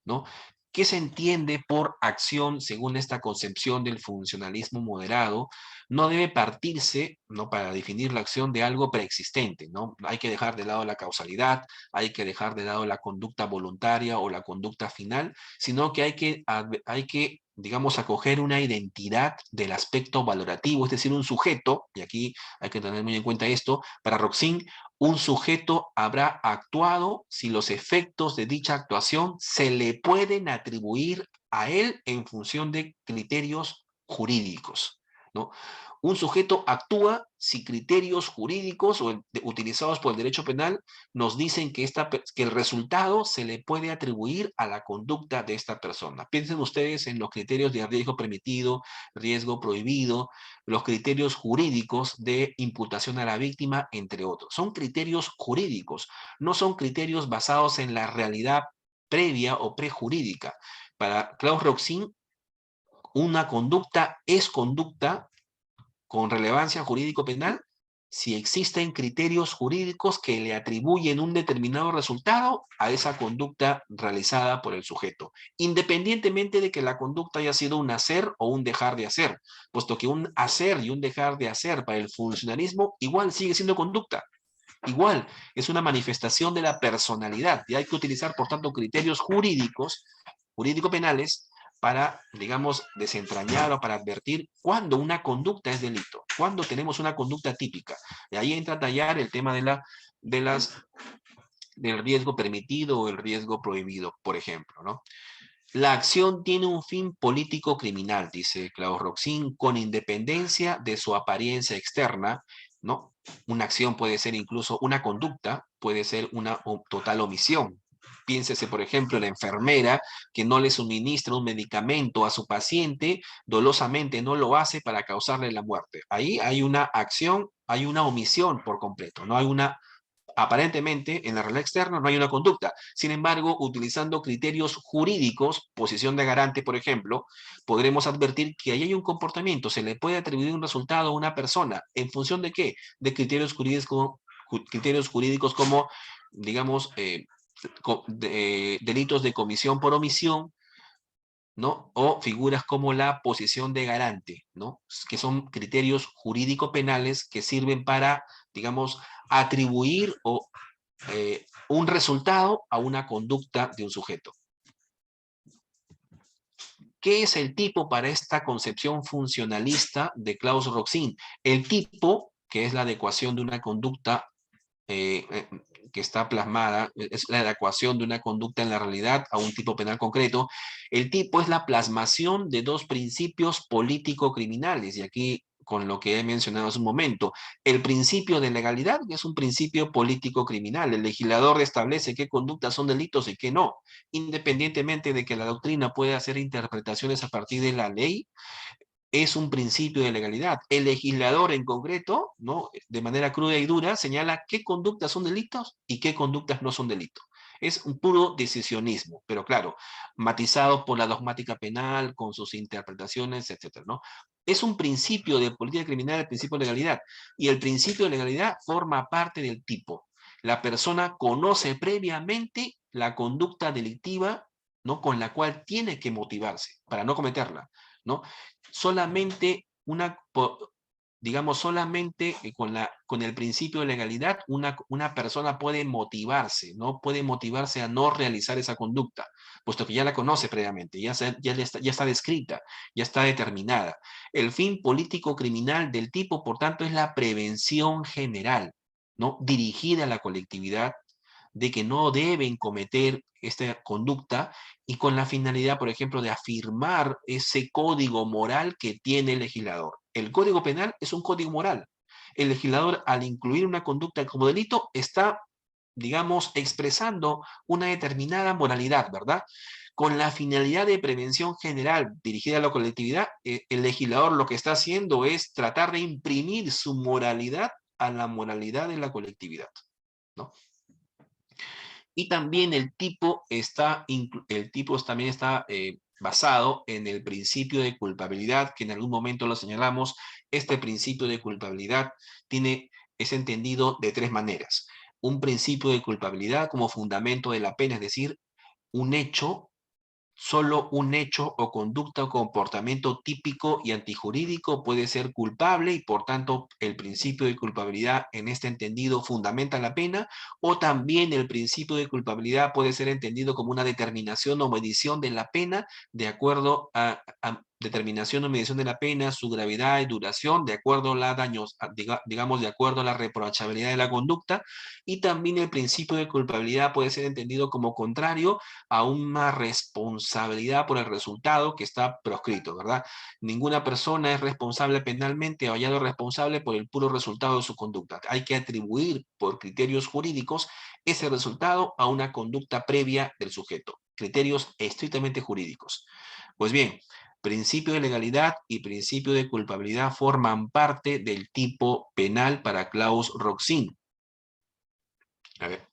¿no? ¿Qué se entiende por acción según esta concepción del funcionalismo moderado? No debe partirse, ¿no?, para definir la acción de algo preexistente, ¿no? Hay que dejar de lado la causalidad, hay que dejar de lado la conducta voluntaria o la conducta final, sino que hay que, digamos, acoger una identidad del aspecto valorativo, es decir, un sujeto, y aquí hay que tener muy en cuenta esto, para Roxin, un sujeto habrá actuado si los efectos de dicha actuación se le pueden atribuir a él en función de criterios jurídicos, ¿no? Un sujeto actúa si criterios jurídicos utilizados por el derecho penal nos dicen que el resultado se le puede atribuir a la conducta de esta persona. Piensen ustedes en los criterios de riesgo permitido, riesgo prohibido, los criterios jurídicos de imputación a la víctima, entre otros. Son criterios jurídicos, no son criterios basados en la realidad previa o prejurídica. Para Klaus Roxin, una conducta es conducta con relevancia jurídico-penal si existen criterios jurídicos que le atribuyen un determinado resultado a esa conducta realizada por el sujeto, independientemente de que la conducta haya sido un hacer o un dejar de hacer, puesto que un hacer y un dejar de hacer para el funcionalismo igual sigue siendo conducta. Igual, es una manifestación de la personalidad y hay que utilizar, por tanto, criterios jurídicos, jurídico-penales, para, digamos, desentrañar o para advertir cuándo una conducta es delito, cuándo tenemos una conducta típica. Y ahí entra a tallar el tema de las, del riesgo permitido o el riesgo prohibido, por ejemplo, ¿no? La acción tiene un fin político criminal, dice Klaus Roxin, con independencia de su apariencia externa, ¿no? Una acción puede ser incluso una conducta, puede ser una total omisión. Piénsese, por ejemplo, la enfermera que no le suministra un medicamento a su paciente, dolosamente no lo hace para causarle la muerte. Ahí hay una acción, hay una omisión por completo, no hay una aparentemente en la realidad externa no hay una conducta. Sin embargo, utilizando criterios jurídicos, posición de garante, por ejemplo, podremos advertir que ahí hay un comportamiento, se le puede atribuir un resultado a una persona. ¿En función de qué? De criterios jurídicos como digamos, delitos de comisión por omisión, ¿no? O figuras como la posición de garante, ¿no? Que son criterios jurídico-penales que sirven para, digamos, atribuir un resultado a una conducta de un sujeto. ¿Qué es el tipo para esta concepción funcionalista de Claus-Roxin? El tipo, que es la adecuación de una conducta que está plasmada, es la adecuación de una conducta en la realidad a un tipo penal concreto. El tipo es la plasmación de dos principios político-criminales, y aquí con lo que he mencionado hace un momento, el principio de legalidad, que es un principio político-criminal. El legislador establece qué conductas son delitos y qué no, independientemente de que la doctrina pueda hacer interpretaciones a partir de la ley, es un principio de legalidad. El legislador en concreto, ¿no? De manera cruda y dura, señala qué conductas son delitos y qué conductas no son delitos. Es un puro decisionismo, pero claro, matizado por la dogmática penal, con sus interpretaciones, etcétera, ¿no? Es un principio de política criminal, el principio de legalidad, y el principio de legalidad forma parte del tipo. La persona conoce previamente la conducta delictiva, ¿no? Con la cual tiene que motivarse para no cometerla, ¿no? Solamente digamos, solamente con el principio de legalidad, una persona puede motivarse, ¿no? Puede motivarse a no realizar esa conducta, puesto que ya la conoce previamente, ya está descrita, ya está determinada. El fin político criminal del tipo, por tanto, es la prevención general, ¿no? Dirigida a la colectividad de que no deben cometer esta conducta y con la finalidad, por ejemplo, de afirmar ese código moral que tiene el legislador. El código penal es un código moral. El legislador, al incluir una conducta como delito, está, digamos, expresando una determinada moralidad, ¿verdad? Con la finalidad de prevención general dirigida a la colectividad, el legislador lo que está haciendo es tratar de imprimir su moralidad a la moralidad de la colectividad, ¿no? Y también el tipo también está basado en el principio de culpabilidad, que en algún momento lo señalamos. Este principio de culpabilidad es entendido de tres maneras. Un principio de culpabilidad como fundamento de la pena, es decir, un hecho solo un hecho o conducta o comportamiento típico y antijurídico puede ser culpable y por tanto el principio de culpabilidad en este entendido fundamenta la pena, o también el principio de culpabilidad puede ser entendido como una determinación o medición de la pena de acuerdo a determinación o medición de la pena, su gravedad y duración, de acuerdo a digamos, de acuerdo a la reprochabilidad de la conducta, y también el principio de culpabilidad puede ser entendido como contrario a una responsabilidad por el resultado que está proscrito, ¿verdad? Ninguna persona es responsable penalmente o hallado responsable por el puro resultado de su conducta. Hay que atribuir por criterios jurídicos ese resultado a una conducta previa del sujeto. Criterios estrictamente jurídicos. Pues bien, principio de legalidad y principio de culpabilidad forman parte del tipo penal para Claus-Roxin. A ver.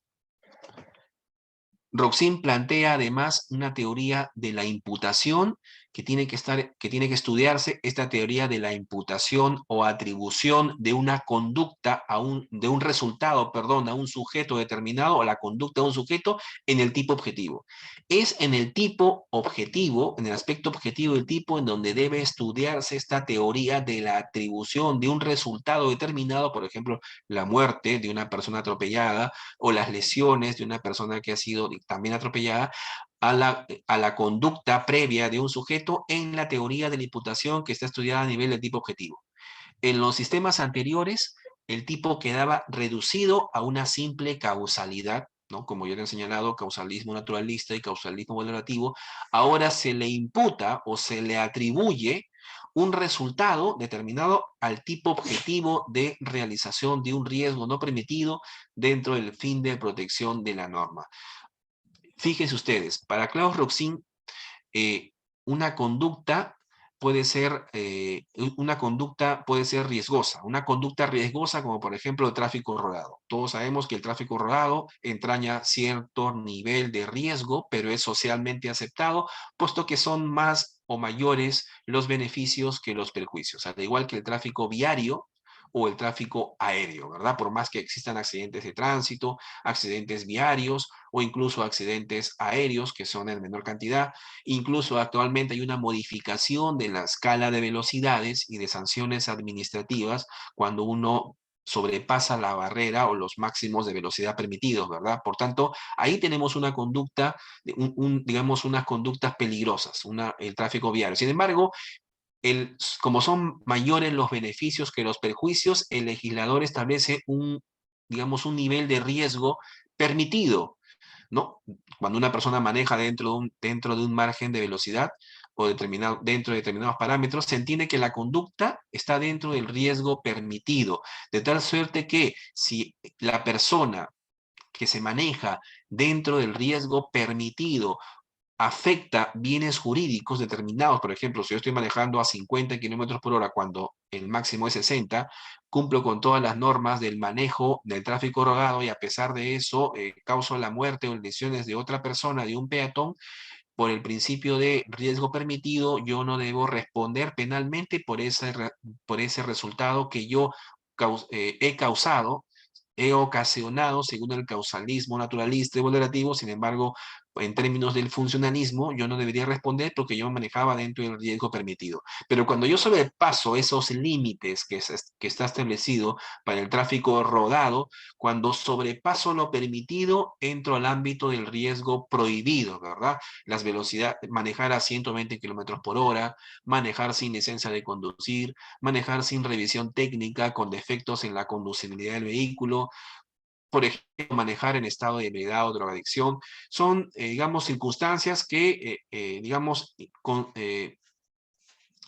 Roxin plantea además una teoría de la imputación que tiene que estudiarse, esta teoría de la imputación o atribución de una conducta de un resultado, perdón, a un sujeto determinado, o la conducta de un sujeto en el tipo objetivo. Es en el tipo objetivo, en el aspecto objetivo del tipo, en donde debe estudiarse esta teoría de la atribución de un resultado determinado, por ejemplo, la muerte de una persona atropellada, o las lesiones de una persona que ha sido también atropellada a la conducta previa de un sujeto en la teoría de la imputación que está estudiada a nivel de tipo objetivo. En los sistemas anteriores, el tipo quedaba reducido a una simple causalidad, ¿no? Como ya le he señalado, causalismo naturalista y causalismo valorativo. Ahora se le imputa o se le atribuye un resultado determinado al tipo objetivo de realización de un riesgo no permitido dentro del fin de protección de la norma. Fíjense ustedes, para Claus-Roxin, eh, una conducta una conducta puede ser riesgosa. Una conducta riesgosa como por ejemplo el tráfico rodado. Todos sabemos que el tráfico rodado entraña cierto nivel de riesgo, pero es socialmente aceptado, puesto que son más o mayores los beneficios que los perjuicios. Al igual que el tráfico viario o el tráfico aéreo, ¿verdad? Por más que existan accidentes de tránsito, accidentes viarios o incluso accidentes aéreos, que son en menor cantidad. Incluso actualmente hay una modificación de la escala de velocidades y de sanciones administrativas cuando uno sobrepasa la barrera o los máximos de velocidad permitidos, ¿verdad? Por tanto, ahí tenemos una conducta, digamos, unas conductas peligrosas, el tráfico viario. Sin embargo, como son mayores los beneficios que los perjuicios, el legislador establece digamos, un nivel de riesgo permitido, ¿no? Cuando una persona maneja dentro de un margen de velocidad o dentro de determinados parámetros, se entiende que la conducta está dentro del riesgo permitido, de tal suerte que si la persona que se maneja dentro del riesgo permitido afecta bienes jurídicos determinados. Por ejemplo, si yo estoy manejando a 50 kilómetros por hora cuando el máximo es 60, cumplo con todas las normas del manejo del tráfico rodado y a pesar de eso causo la muerte o lesiones de otra persona, de un peatón, por el principio de riesgo permitido, yo no debo responder penalmente por ese resultado que yo he causado, he ocasionado según el causalismo naturalista y valorativo. Sin embargo, en términos del funcionalismo, yo no debería responder porque yo me manejaba dentro del riesgo permitido. Pero cuando yo sobrepaso esos límites que está establecido para el tráfico rodado, cuando sobrepaso lo permitido, entro al ámbito del riesgo prohibido, ¿verdad? Las velocidades, manejar a 120 kilómetros por hora, manejar sin licencia de conducir, manejar sin revisión técnica, con defectos en la conducibilidad del vehículo, por ejemplo, manejar en estado de ebriedad o drogadicción, son, digamos, circunstancias que, digamos,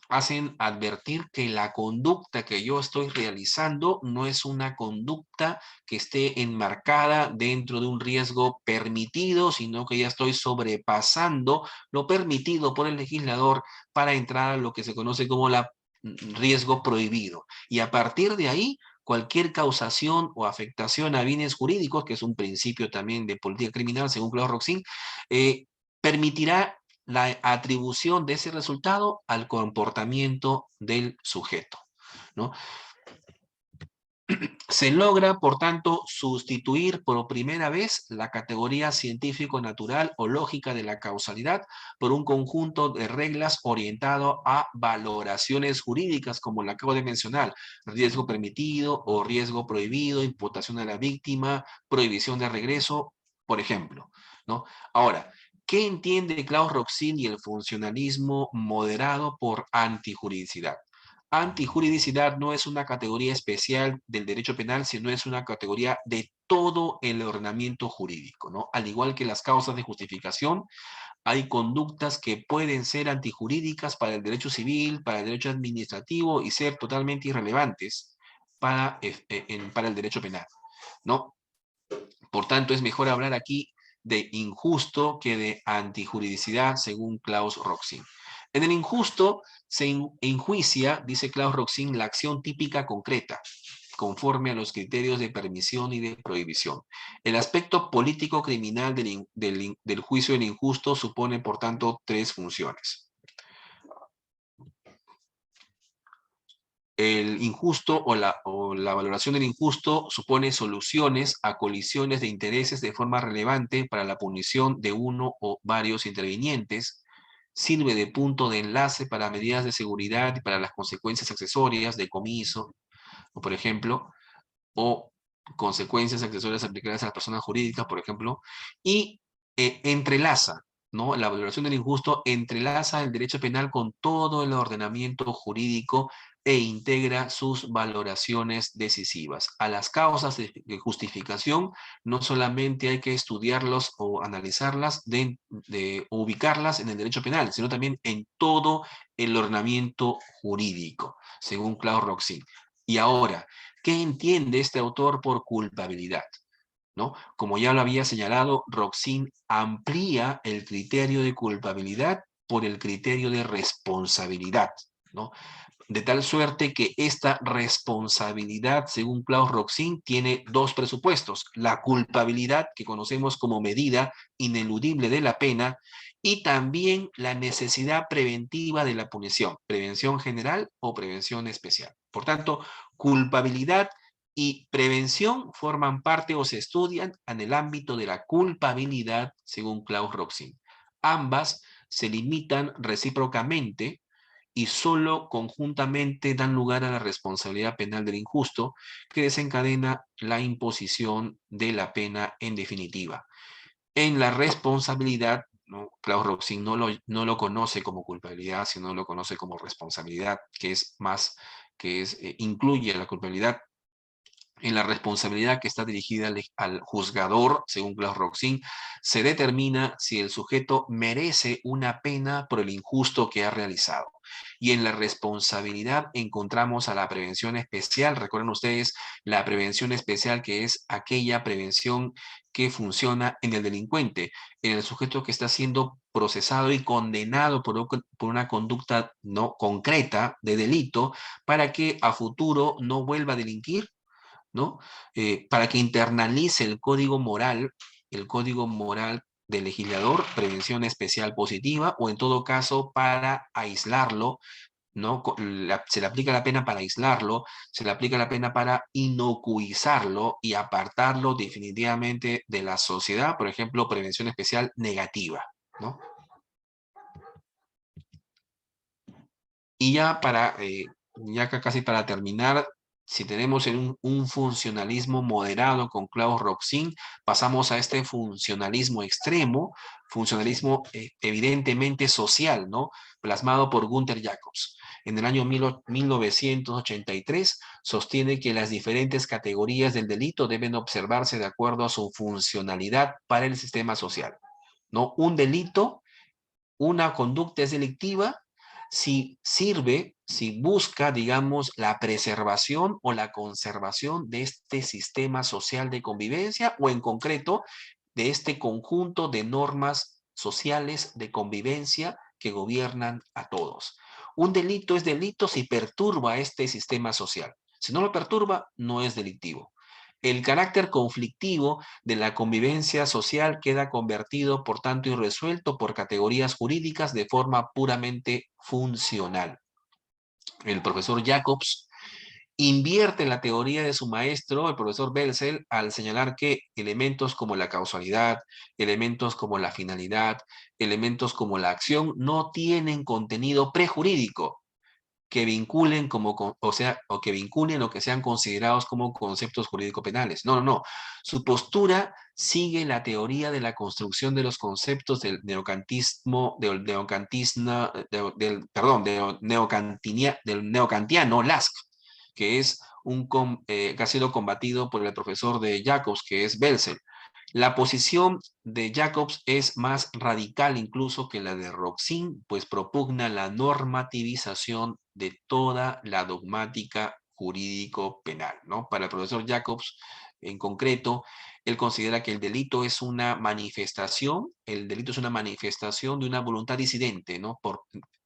hacen advertir que la conducta que yo estoy realizando no es una conducta que esté enmarcada dentro de un riesgo permitido, sino que ya estoy sobrepasando lo permitido por el legislador para entrar a lo que se conoce como la riesgo prohibido. Y a partir de ahí, cualquier causación o afectación a bienes jurídicos, que es un principio también de política criminal, según Claude Roxin, permitirá la atribución de ese resultado al comportamiento del sujeto, ¿no? Se logra, por tanto, sustituir por primera vez la categoría científico-natural o lógica de la causalidad por un conjunto de reglas orientado a valoraciones jurídicas, como la acabo de mencionar: riesgo permitido o riesgo prohibido, imputación a la víctima, prohibición de regreso, por ejemplo, ¿no? Ahora, ¿qué entiende Klaus Roxin y el funcionalismo moderado por antijuridicidad? Antijuridicidad no es una categoría especial del derecho penal, sino es una categoría de todo el ordenamiento jurídico, ¿no? Al igual que las causas de justificación, hay conductas que pueden ser antijurídicas para el derecho civil, para el derecho administrativo y ser totalmente irrelevantes para el derecho penal, ¿no? Por tanto, es mejor hablar aquí de injusto que de antijuridicidad, según Klaus Roxin. En el injusto se enjuicia, dice Klaus Roxin, la acción típica concreta, conforme a los criterios de permisión y de prohibición. El aspecto político criminal del juicio del injusto supone, por tanto, tres funciones. El injusto o la valoración del injusto supone soluciones a colisiones de intereses de forma relevante para la punición de uno o varios intervinientes, sirve de punto de enlace para medidas de seguridad y para las consecuencias accesorias, decomiso, o por ejemplo, o consecuencias accesorias aplicadas a las personas jurídicas, por ejemplo, y entrelaza ¿no? La valoración del injusto entrelaza el derecho penal con todo el ordenamiento jurídico e integra sus valoraciones decisivas. A las causas de justificación no solamente hay que estudiarlos o analizarlas, o ubicarlas en el derecho penal, sino también en todo el ordenamiento jurídico, según Klaus Roxin. Y ahora, ¿qué entiende este autor por culpabilidad? ¿No? Como ya lo había señalado, Roxin amplía el criterio de culpabilidad por el criterio de responsabilidad, ¿no? De tal suerte que esta responsabilidad, según Klaus Roxin, tiene dos presupuestos: la culpabilidad, que conocemos como medida ineludible de la pena, y también la necesidad preventiva de la punición, prevención general o prevención especial. Por tanto, culpabilidad y prevención forman parte o se estudian en el ámbito de la culpabilidad, según Klaus Roxin. Ambas se limitan recíprocamente y solo conjuntamente dan lugar a la responsabilidad penal del injusto, que desencadena la imposición de la pena en definitiva. En la responsabilidad, ¿no? Klaus Roxin no lo conoce como culpabilidad, sino lo conoce como responsabilidad, que es más, incluye la culpabilidad en la responsabilidad que está dirigida al juzgador, según Klaus Roxin, se determina si el sujeto merece una pena por el injusto que ha realizado. Y en la responsabilidad encontramos a la prevención especial. Recuerden ustedes, la prevención especial, que es aquella prevención que funciona en el delincuente, en el sujeto que está siendo procesado y condenado por una conducta no concreta de delito, para que a futuro no vuelva a delinquir, ¿no? Para que internalice el código moral del legislador, prevención especial positiva, o en todo caso para aislarlo, ¿no? Se le aplica la pena para aislarlo, se le aplica la pena para inocuizarlo y apartarlo definitivamente de la sociedad, por ejemplo, prevención especial negativa, ¿no? Y ya casi para terminar, si tenemos un funcionalismo moderado con Klaus Roxin, pasamos a este funcionalismo extremo, funcionalismo evidentemente social, ¿no? Plasmado por Gunther Jacobs. En el año 1983 sostiene que las diferentes categorías del delito deben observarse de acuerdo a su funcionalidad para el sistema social, ¿no? Un delito, una conducta es delictiva si sirve, si busca, digamos, la preservación o la conservación de este sistema social de convivencia, o en concreto de este conjunto de normas sociales de convivencia que gobiernan a todos. Un delito es delito si perturba este sistema social. Si no lo perturba, no es delictivo. El carácter conflictivo de la convivencia social queda convertido, por tanto, y resuelto por categorías jurídicas de forma puramente funcional. El profesor Jacobs invierte la teoría de su maestro, el profesor Belzel, al señalar que elementos como la causalidad, elementos como la finalidad, elementos como la acción no tienen contenido prejurídico que vinculen o que vinculen o que sean considerados como conceptos jurídico-penales. No, no, no. Su postura sigue la teoría de la construcción de los conceptos del neocantismo, del neocantiano Lask, que es que ha sido combatido por el profesor de Jacobs, que es Belzel. La posición de Jacobs es más radical incluso que la de Roxin, pues propugna la normativización de toda la dogmática jurídico-penal, ¿no? Para el profesor Jacobs, en concreto, él considera que el delito es una manifestación de una voluntad disidente, ¿no?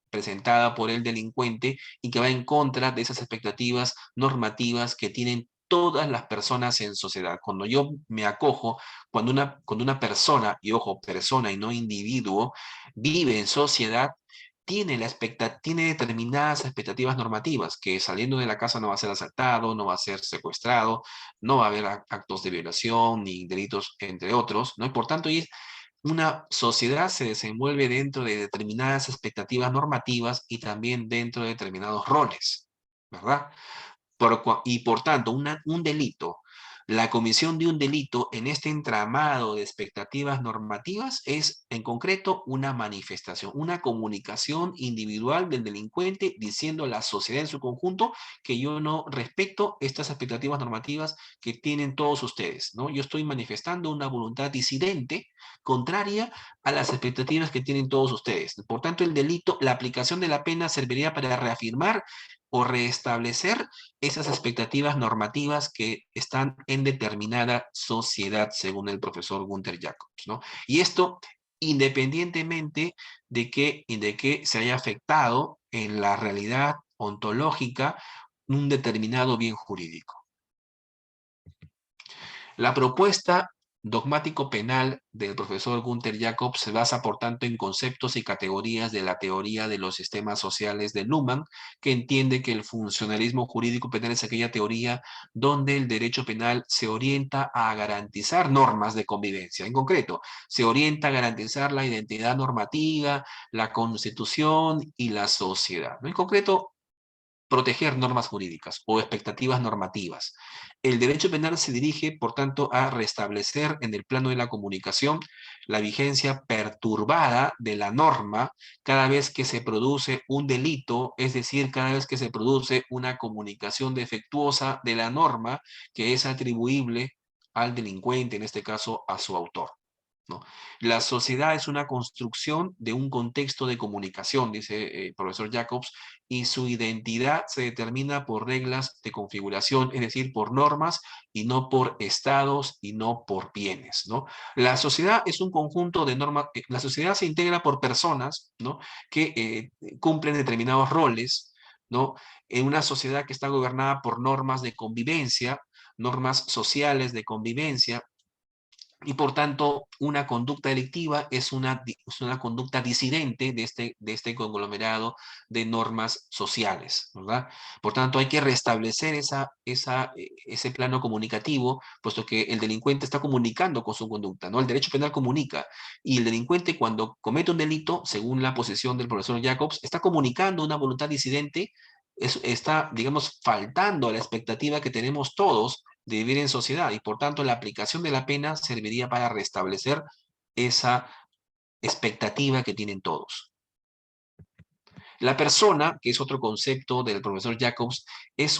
Presentada por el delincuente, y que va en contra de esas expectativas normativas que tienen todas las personas en sociedad. Cuando yo me acojo, cuando una persona, y ojo, persona y no individuo, vive en sociedad, tiene determinadas expectativas normativas, que saliendo de la casa no va a ser asaltado, no va a ser secuestrado, no va a haber actos de violación ni delitos, entre otros, ¿no? Y por tanto, una sociedad se desenvuelve dentro de determinadas expectativas normativas y también dentro de determinados roles, ¿verdad? Y por tanto, un delito La comisión de un delito en este entramado de expectativas normativas es, en concreto, una manifestación, una comunicación individual del delincuente diciendo a la sociedad en su conjunto que yo no respeto estas expectativas normativas que tienen todos ustedes, ¿no? Yo estoy manifestando una voluntad disidente, contraria a las expectativas que tienen todos ustedes. Por tanto, el delito, la aplicación de la pena serviría para reafirmar o restablecer esas expectativas normativas que están en determinada sociedad, según el profesor Gunther Jacobs, ¿no? Y esto independientemente de que se haya afectado en la realidad ontológica un determinado bien jurídico. La propuesta dogmático-penal del profesor Gunther Jacobs se basa, por tanto, en conceptos y categorías de la teoría de los sistemas sociales de Luhmann, que entiende que el funcionalismo jurídico penal es aquella teoría donde el derecho penal se orienta a garantizar normas de convivencia. En concreto, se orienta a garantizar la identidad normativa, la constitución y la sociedad, ¿no? En concreto, proteger normas jurídicas o expectativas normativas. El derecho penal se dirige, por tanto, a restablecer en el plano de la comunicación la vigencia perturbada de la norma cada vez que se produce un delito, es decir, cada vez que se produce una comunicación defectuosa de la norma que es atribuible al delincuente, en este caso a su autor, ¿no? La sociedad es una construcción de un contexto de comunicación, dice el profesor Jacobs, y su identidad se determina por reglas de configuración, es decir, por normas y no por estados y no por bienes, ¿no? La sociedad es un conjunto de normas, la sociedad se integra por personas, ¿no? Que cumplen determinados roles, ¿no? En una sociedad que está gobernada por normas de convivencia, normas sociales de convivencia, y por tanto una conducta delictiva es una conducta disidente de este conglomerado de normas sociales, ¿verdad? Por tanto, hay que restablecer ese plano comunicativo, puesto que el delincuente está comunicando con su conducta, ¿no? El derecho penal comunica, y el delincuente, cuando comete un delito, según la posición del profesor Jacobs, está comunicando una voluntad disidente, está, digamos, faltando a la expectativa que tenemos todos de vivir en sociedad, y por tanto la aplicación de la pena serviría para restablecer esa expectativa que tienen todos. La persona, que es otro concepto del profesor Jacobs, es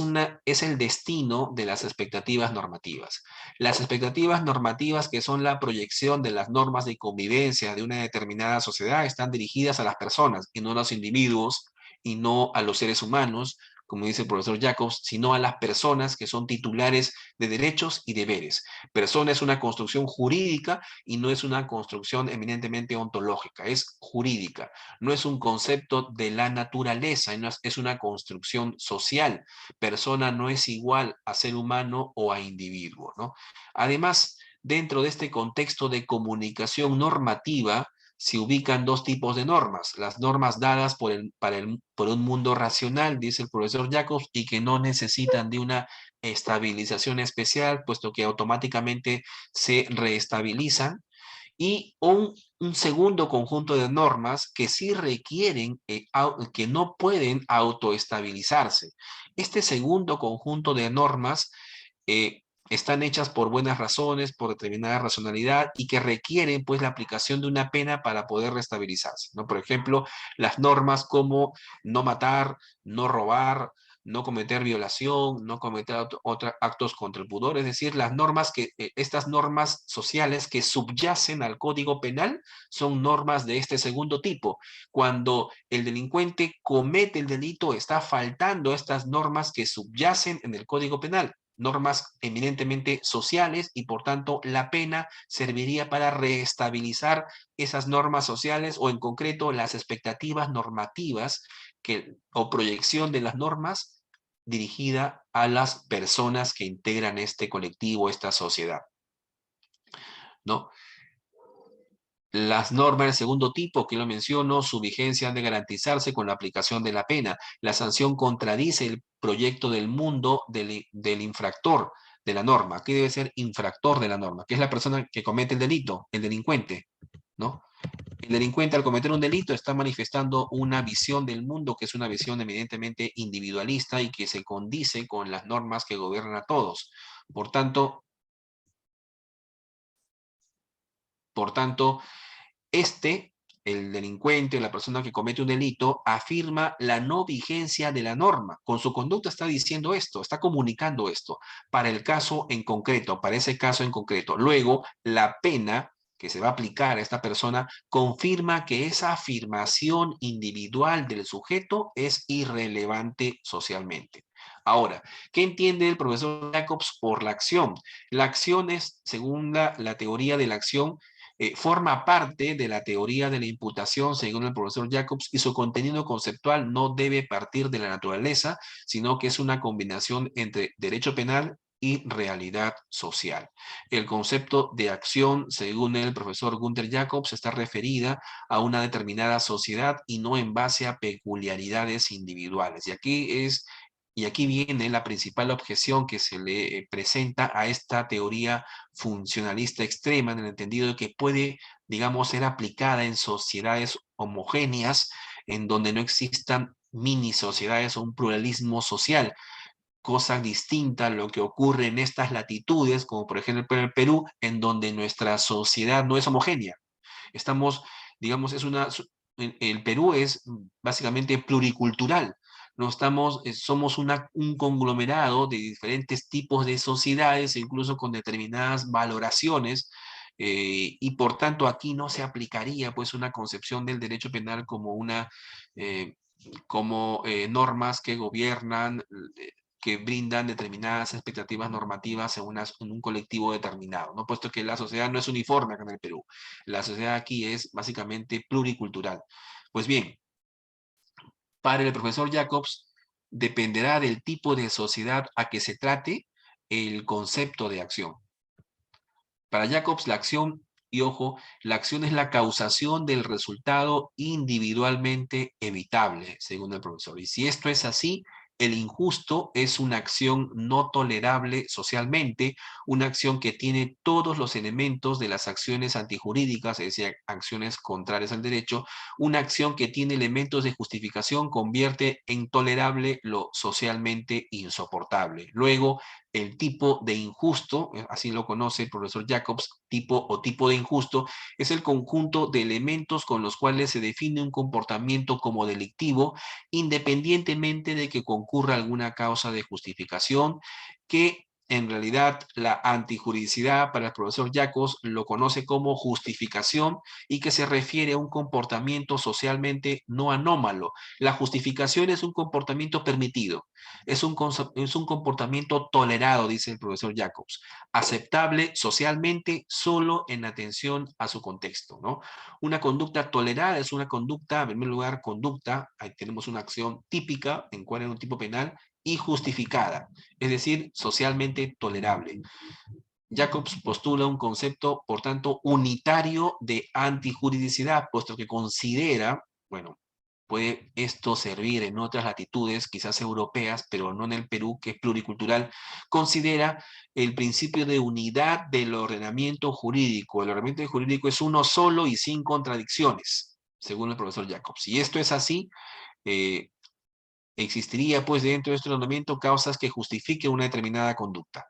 el destino de las expectativas normativas. Las expectativas normativas, que son la proyección de las normas de convivencia de una determinada sociedad, están dirigidas a las personas y no a los individuos y no a los seres humanos, como dice el profesor Jacobs, sino a las personas que son titulares de derechos y deberes. Persona es una construcción jurídica y no es una construcción eminentemente ontológica, es jurídica. No es un concepto de la naturaleza, es una construcción social. Persona no es igual a ser humano o a individuo, ¿no? Además, dentro de este contexto de comunicación normativa, se ubican dos tipos de normas. Las normas dadas por un mundo racional, dice el profesor Jacobs, y que no necesitan de una estabilización especial, puesto que automáticamente se reestabilizan, y un segundo conjunto de normas que sí requieren, que no pueden autoestabilizarse. Este segundo conjunto de normas están hechas por buenas razones, por determinada racionalidad, y que requieren pues la aplicación de una pena para poder restabilizarse, ¿no? Por ejemplo, las normas como no matar, no robar, no cometer violación, no cometer otros actos contra el pudor, es decir, las normas estas normas sociales que subyacen al Código Penal son normas de este segundo tipo. Cuando el delincuente comete el delito, está faltando estas normas que subyacen en el Código Penal, normas eminentemente sociales, y por tanto la pena serviría para reestabilizar esas normas sociales, o en concreto las expectativas normativas o proyección de las normas dirigida a las personas que integran este colectivo, esta sociedad, ¿no? Las normas del segundo tipo, que lo menciono, su vigencia han de garantizarse con la aplicación de la pena. La sanción contradice el proyecto del mundo del infractor de la norma. Aquí debe ser infractor de la norma, que es la persona que comete el delito, el delincuente, ¿no? El delincuente, al cometer un delito, está manifestando una visión del mundo que es una visión evidentemente individualista y que se condice con las normas que gobiernan a todos. Por tanto, Por tanto, el delincuente o la persona que comete un delito, afirma la no vigencia de la norma. Con su conducta está diciendo esto, está comunicando esto, para el caso en concreto, para ese caso en concreto. Luego, la pena que se va a aplicar a esta persona confirma que esa afirmación individual del sujeto es irrelevante socialmente. Ahora, ¿qué entiende el profesor Jacobs por la acción? La acción es, según la teoría de la acción, forma parte de la teoría de la imputación, según el profesor Jacobs, y su contenido conceptual no debe partir de la naturaleza, sino que es una combinación entre derecho penal y realidad social. El concepto de acción, según el profesor Gunther Jacobs, está referida a una determinada sociedad y no en base a peculiaridades individuales. Y aquí viene la principal objeción que se le presenta a esta teoría funcionalista extrema, en el entendido de que puede, digamos, ser aplicada en sociedades homogéneas, en donde no existan mini sociedades o un pluralismo social, cosa distinta a lo que ocurre en estas latitudes, como por ejemplo en el Perú, en donde nuestra sociedad no es homogénea. Estamos, digamos, el Perú es básicamente pluricultural. No estamos, somos un conglomerado de diferentes tipos de sociedades, incluso con determinadas valoraciones, y por tanto aquí no se aplicaría pues una concepción del derecho penal como eh, normas que gobiernan, que brindan determinadas expectativas normativas en un colectivo determinado, ¿no? Puesto que la sociedad no es uniforme acá en el Perú. La sociedad aquí es básicamente pluricultural. Pues bien, para el profesor Jacobs dependerá del tipo de sociedad a que se trate el concepto de acción. Para Jacobs, la acción, y ojo, la acción es la causación del resultado individualmente evitable, según el profesor. Y si esto es así, el injusto es una acción no tolerable socialmente, una acción que tiene todos los elementos de las acciones antijurídicas, es decir, acciones contrarias al derecho, una acción que tiene elementos de justificación convierte en tolerable lo socialmente insoportable. Luego, el tipo de injusto, así lo conoce el profesor Jacobs, tipo de injusto, es el conjunto de elementos con los cuales se define un comportamiento como delictivo, independientemente de que concurra alguna causa de justificación, que en realidad la antijuridicidad para el profesor Jacobs lo conoce como justificación y que se refiere a un comportamiento socialmente no anómalo. La justificación es un comportamiento permitido. Es un comportamiento tolerado, dice el profesor Jacobs, aceptable socialmente solo en atención a su contexto, ¿no? Una conducta tolerada es una conducta, en primer lugar, conducta, ahí tenemos una acción típica en cual es un tipo penal, y justificada, es decir, socialmente tolerable. Jacobs postula un concepto, por tanto, unitario de antijuridicidad, puesto que considera, bueno, puede esto servir en otras latitudes, quizás europeas, pero no en el Perú, que es pluricultural, considera el principio de unidad del ordenamiento jurídico. El ordenamiento jurídico es uno solo y sin contradicciones, según el profesor Jacobs. Si esto es así, eh, existiría pues dentro de este ordenamiento causas que justifiquen una determinada conducta.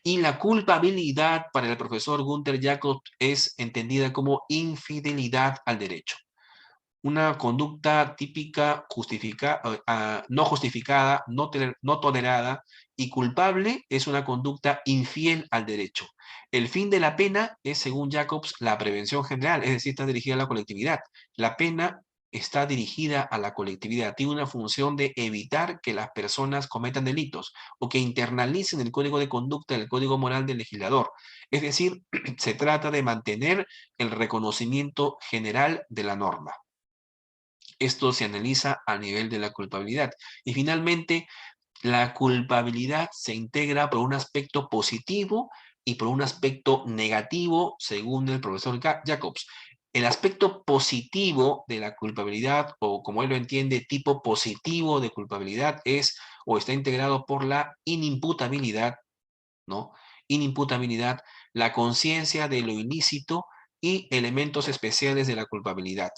Y la culpabilidad para el profesor Gunther Jacobs es entendida como infidelidad al derecho. Una conducta típica no justificada, no tolerada y culpable es una conducta infiel al derecho. El fin de la pena es, según Jacobs, la prevención general, es decir, está dirigida a la colectividad. La pena está dirigida a la colectividad, tiene una función de evitar que las personas cometan delitos o que internalicen el código de conducta, el código moral del legislador. Es decir, se trata de mantener el reconocimiento general de la norma. Esto se analiza a nivel de la culpabilidad. Y finalmente, la culpabilidad se integra por un aspecto positivo y por un aspecto negativo, según el profesor Jacobs. El aspecto positivo de la culpabilidad, o como él lo entiende, tipo positivo de culpabilidad, es o está integrado por la inimputabilidad, ¿no? Inimputabilidad, la conciencia de lo ilícito y elementos especiales de la culpabilidad,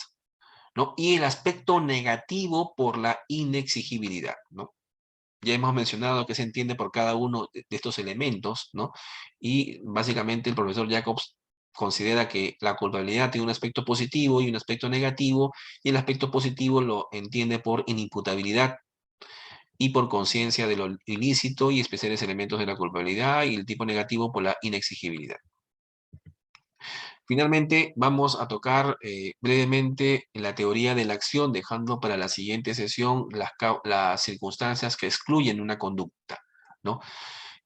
¿no? Y el aspecto negativo por la inexigibilidad, ¿no? Ya hemos mencionado qué se entiende por cada uno de estos elementos, ¿no? Y básicamente el profesor Jacobs considera que la culpabilidad tiene un aspecto positivo y un aspecto negativo, y el aspecto positivo lo entiende por inimputabilidad y por conciencia de lo ilícito y especiales elementos de la culpabilidad, y el tipo negativo por la inexigibilidad. Finalmente, vamos a tocar brevemente la teoría de la acción, dejando para la siguiente sesión las circunstancias que excluyen una conducta, ¿no?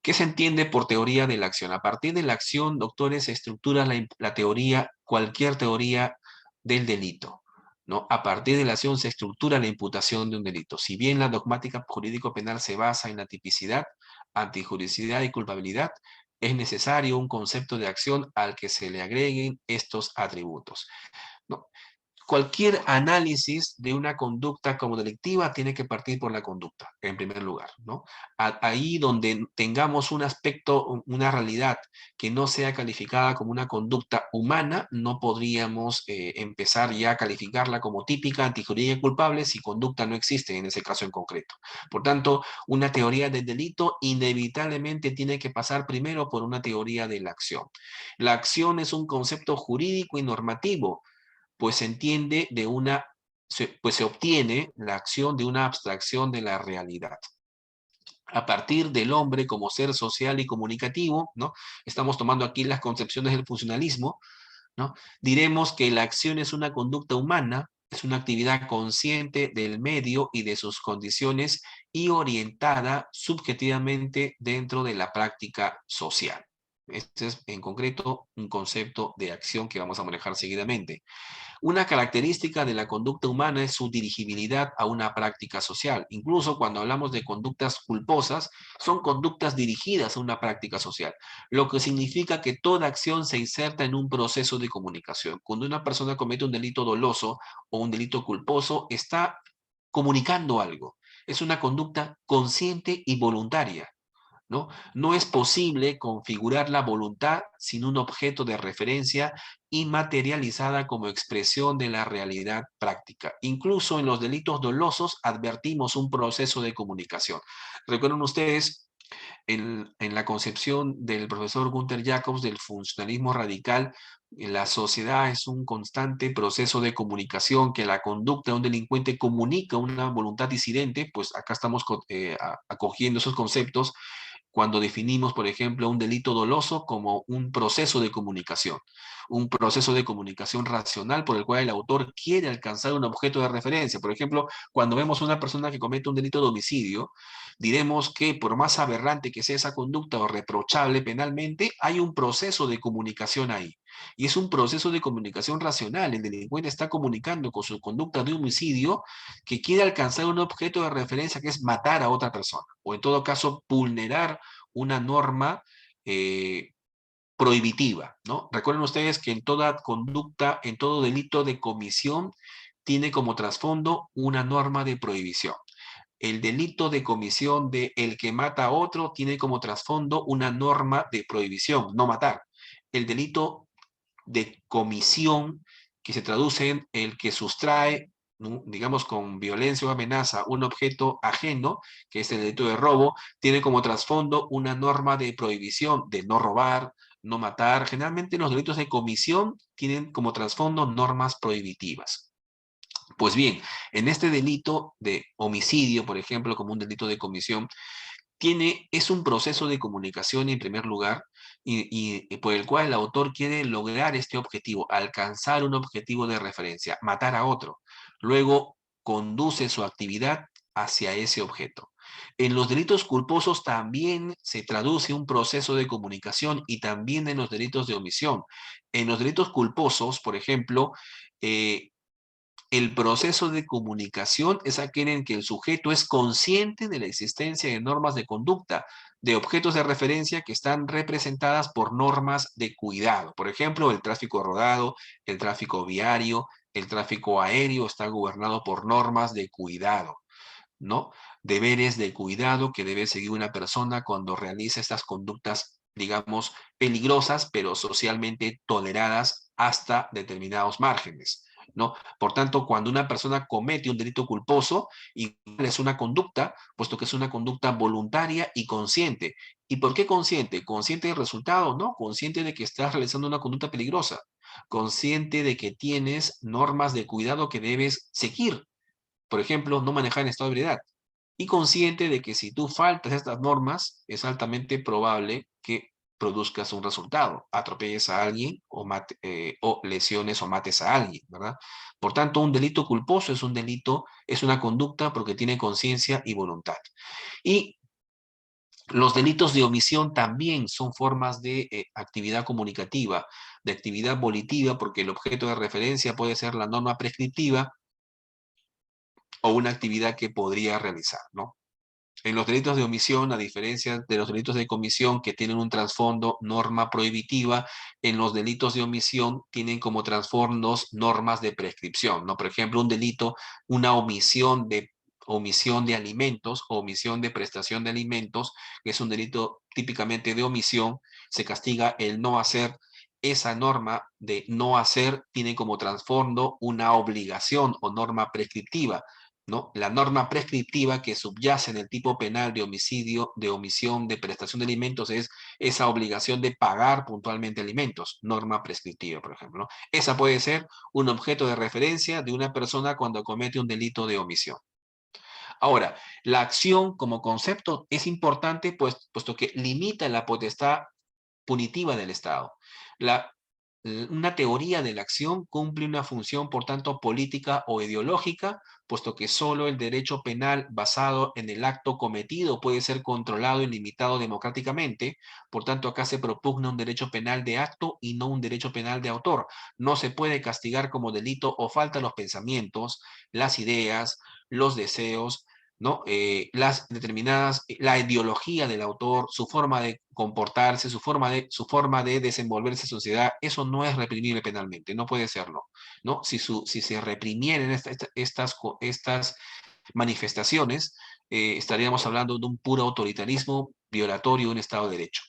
¿Qué se entiende por teoría de la acción? A partir de la acción, doctores, se estructura la teoría, cualquier teoría del delito, ¿no? A partir de la acción se estructura la imputación de un delito. Si bien la dogmática jurídico-penal se basa en la tipicidad, antijuricidad y culpabilidad, es necesario un concepto de acción al que se le agreguen estos atributos, ¿no? Cualquier análisis de una conducta como delictiva tiene que partir por la conducta, en primer lugar, ¿no? Ahí donde tengamos un aspecto, una realidad que no sea calificada como una conducta humana, no podríamos empezar ya a calificarla como típica, antijurídica y culpable si conducta no existe en ese caso en concreto. Por tanto, una teoría del delito inevitablemente tiene que pasar primero por una teoría de la acción. La acción es un concepto jurídico y normativo, pues se entiende de pues se obtiene la acción de una abstracción de la realidad. A partir del hombre como ser social y comunicativo, ¿no? Estamos tomando aquí las concepciones del funcionalismo, ¿no? Diremos que la acción es una conducta humana, es una actividad consciente del medio y de sus condiciones y orientada subjetivamente dentro de la práctica social. Este es en concreto un concepto de acción que vamos a manejar seguidamente. Una característica de la conducta humana es su dirigibilidad a una práctica social. Incluso cuando hablamos de conductas culposas, son conductas dirigidas a una práctica social, lo que significa que toda acción se inserta en un proceso de comunicación. Cuando una persona comete un delito doloso o un delito culposo, está comunicando algo. Es una conducta consciente y voluntaria, ¿no? No es posible configurar la voluntad sin un objeto de referencia y materializada como expresión de la realidad práctica. Incluso en los delitos dolosos advertimos un proceso de comunicación. Recuerden ustedes en la concepción del profesor Gunther Jacobs del funcionalismo radical, la sociedad es un constante proceso de comunicación, que la conducta de un delincuente comunica una voluntad disidente, pues acá estamos acogiendo esos conceptos cuando definimos, por ejemplo, un delito doloso como un proceso de comunicación racional por el cual el autor quiere alcanzar un objeto de referencia. Por ejemplo, cuando vemos una persona que comete un delito de homicidio, diremos que por más aberrante que sea esa conducta o reprochable penalmente, hay un proceso de comunicación ahí. Y es un proceso de comunicación racional. El delincuente está comunicando con su conducta de homicidio que quiere alcanzar un objeto de referencia, que es matar a otra persona, o en todo caso vulnerar una norma prohibitiva, ¿no? Recuerden ustedes que en toda conducta, en todo delito de comisión, tiene como trasfondo una norma de prohibición. El delito de comisión de el que mata a otro tiene como trasfondo una norma de prohibición, no matar. El delito de comisión, que se traduce en el que sustrae, ¿no?, digamos con violencia o amenaza, un objeto ajeno, que es el delito de robo, tiene como trasfondo una norma de prohibición de no robar, no matar. Generalmente los delitos de comisión tienen como trasfondo normas prohibitivas. Pues bien, en este delito de homicidio, por ejemplo, como un delito de comisión, es un proceso de comunicación en primer lugar, y por el cual el autor quiere lograr este objetivo, alcanzar un objetivo de referencia, matar a otro. Luego conduce su actividad hacia ese objeto. En los delitos culposos también se traduce un proceso de comunicación, y también en los delitos de omisión. En los delitos culposos, por ejemplo, eh, el proceso de comunicación es aquel en que el sujeto es consciente de la existencia de normas de conducta, de objetos de referencia que están representadas por normas de cuidado. Por ejemplo, el tráfico rodado, el tráfico viario, el tráfico aéreo está gobernado por normas de cuidado, ¿no? Deberes de cuidado que debe seguir una persona cuando realiza estas conductas, digamos, peligrosas, pero socialmente toleradas hasta determinados márgenes. ¿no? Por tanto, cuando una persona comete un delito culposo, igual es una conducta, puesto que es una conducta voluntaria y consciente. ¿Y por qué consciente? Consciente del resultado, ¿no? Consciente de que estás realizando una conducta peligrosa, consciente de que tienes normas de cuidado que debes seguir. Por ejemplo, no manejar en estado de ebriedad. Y consciente de que si tú faltas estas normas, es altamente probable que produzcas un resultado, atropelles a alguien o lesiones o mates a alguien, ¿verdad? Por tanto, un delito culposo es un delito, es una conducta porque tiene conciencia y voluntad. Y los delitos de omisión también son formas de actividad comunicativa, de actividad volitiva, porque el objeto de referencia puede ser la norma prescriptiva o una actividad que podría realizar, ¿no? En los delitos de omisión, a diferencia de los delitos de comisión que tienen un trasfondo norma prohibitiva, en los delitos de omisión tienen como trasfondos normas de prescripción, ¿no? Por ejemplo, un delito, una omisión de alimentos, omisión de prestación de alimentos, que es un delito típicamente de omisión, se castiga el no hacer. Esa norma de no hacer tiene como trasfondo una obligación o norma prescriptiva, ¿no? La norma prescriptiva que subyace en el tipo penal de homicidio, de omisión, de prestación de alimentos es esa obligación de pagar puntualmente alimentos, norma prescriptiva, por ejemplo, ¿no? Esa puede ser un objeto de referencia de una persona cuando comete un delito de omisión. Ahora, la acción como concepto es importante puesto que limita la potestad punitiva del Estado. La, una teoría de la acción cumple una función, por tanto, política o ideológica, puesto que solo el derecho penal basado en el acto cometido puede ser controlado y limitado democráticamente. Por tanto, acá se propugna un derecho penal de acto y no un derecho penal de autor. No se puede castigar como delito o falta los pensamientos, las ideas, los deseos, ¿no? Las determinadas, la ideología del autor, su forma de comportarse, su forma de desenvolverse en sociedad, eso no es reprimible penalmente, no puede serlo, ¿no? Si se reprimieran estas manifestaciones, estaríamos hablando de un puro autoritarismo violatorio de un Estado de Derecho.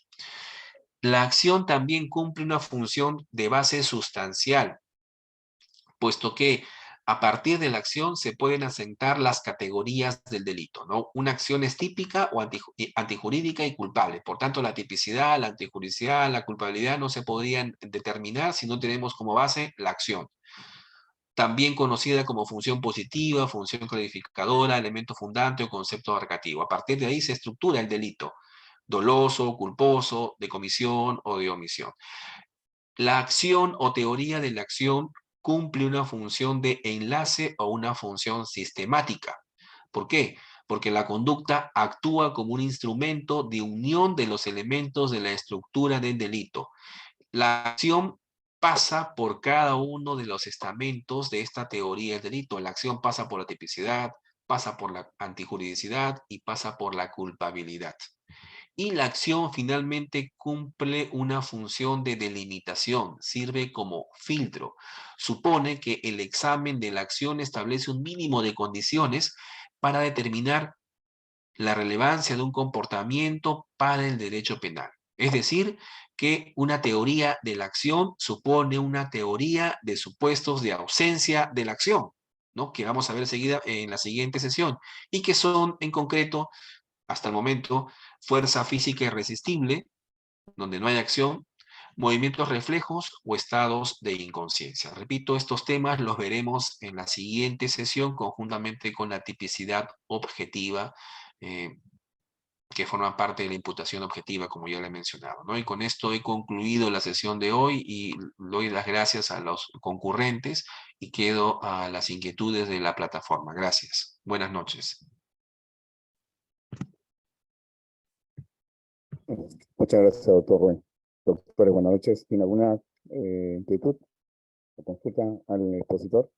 La acción también cumple una función de base sustancial, puesto que a partir de la acción se pueden asentar las categorías del delito, ¿no? Una acción es típica o antijurídica y culpable. Por tanto, la tipicidad, la antijuridicidad, la culpabilidad no se podrían determinar si no tenemos como base la acción. También conocida como función positiva, función clarificadora, elemento fundante o concepto abarcativo. A partir de ahí se estructura el delito, doloso, culposo, de comisión o de omisión. La acción o teoría de la acción cumple una función de enlace o una función sistemática. ¿Por qué? Porque la conducta actúa como un instrumento de unión de los elementos de la estructura del delito. La acción pasa por cada uno de los estamentos de esta teoría del delito. La acción pasa por la tipicidad, pasa por la antijuridicidad y pasa por la culpabilidad. Y la acción finalmente cumple una función de delimitación, sirve como filtro. Supone que el examen de la acción establece un mínimo de condiciones para determinar la relevancia de un comportamiento para el derecho penal. Es decir, que una teoría de la acción supone una teoría de supuestos de ausencia de la acción, ¿no? Que vamos a ver seguida en la siguiente sesión, y que son en concreto hasta el momento, fuerza física irresistible, donde no hay acción, movimientos reflejos o estados de inconsciencia. Repito, estos temas los veremos en la siguiente sesión conjuntamente con la tipicidad objetiva, eh, que forma parte de la imputación objetiva, como ya le he mencionado, ¿no? Y con esto he concluido la sesión de hoy y doy las gracias a los concurrentes y quedo a las inquietudes de la plataforma. Gracias. Buenas noches. Muchas gracias, doctor Rubén. Doctores, buenas noches. ¿Tiene alguna inquietud o consulta al expositor?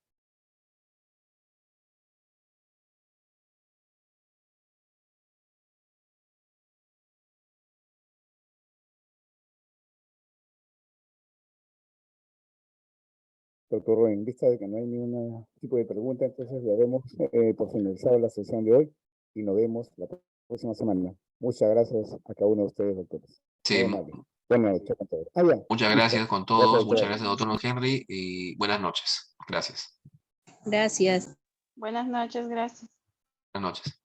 Doctor Rubén, en vista de que no hay ningún tipo de pregunta, entonces ya vemos por finalizado la sesión de hoy y nos vemos la próxima semana. Muchas gracias a cada uno de ustedes, doctores. Muy Sí, amable. Buenas noches con todos. Ah, ya. muchas Listo. gracias con Gracias, todos, muchas doctor. gracias, doctor Henry, y buenas noches. Gracias. Gracias. Buenas noches, gracias. Buenas noches.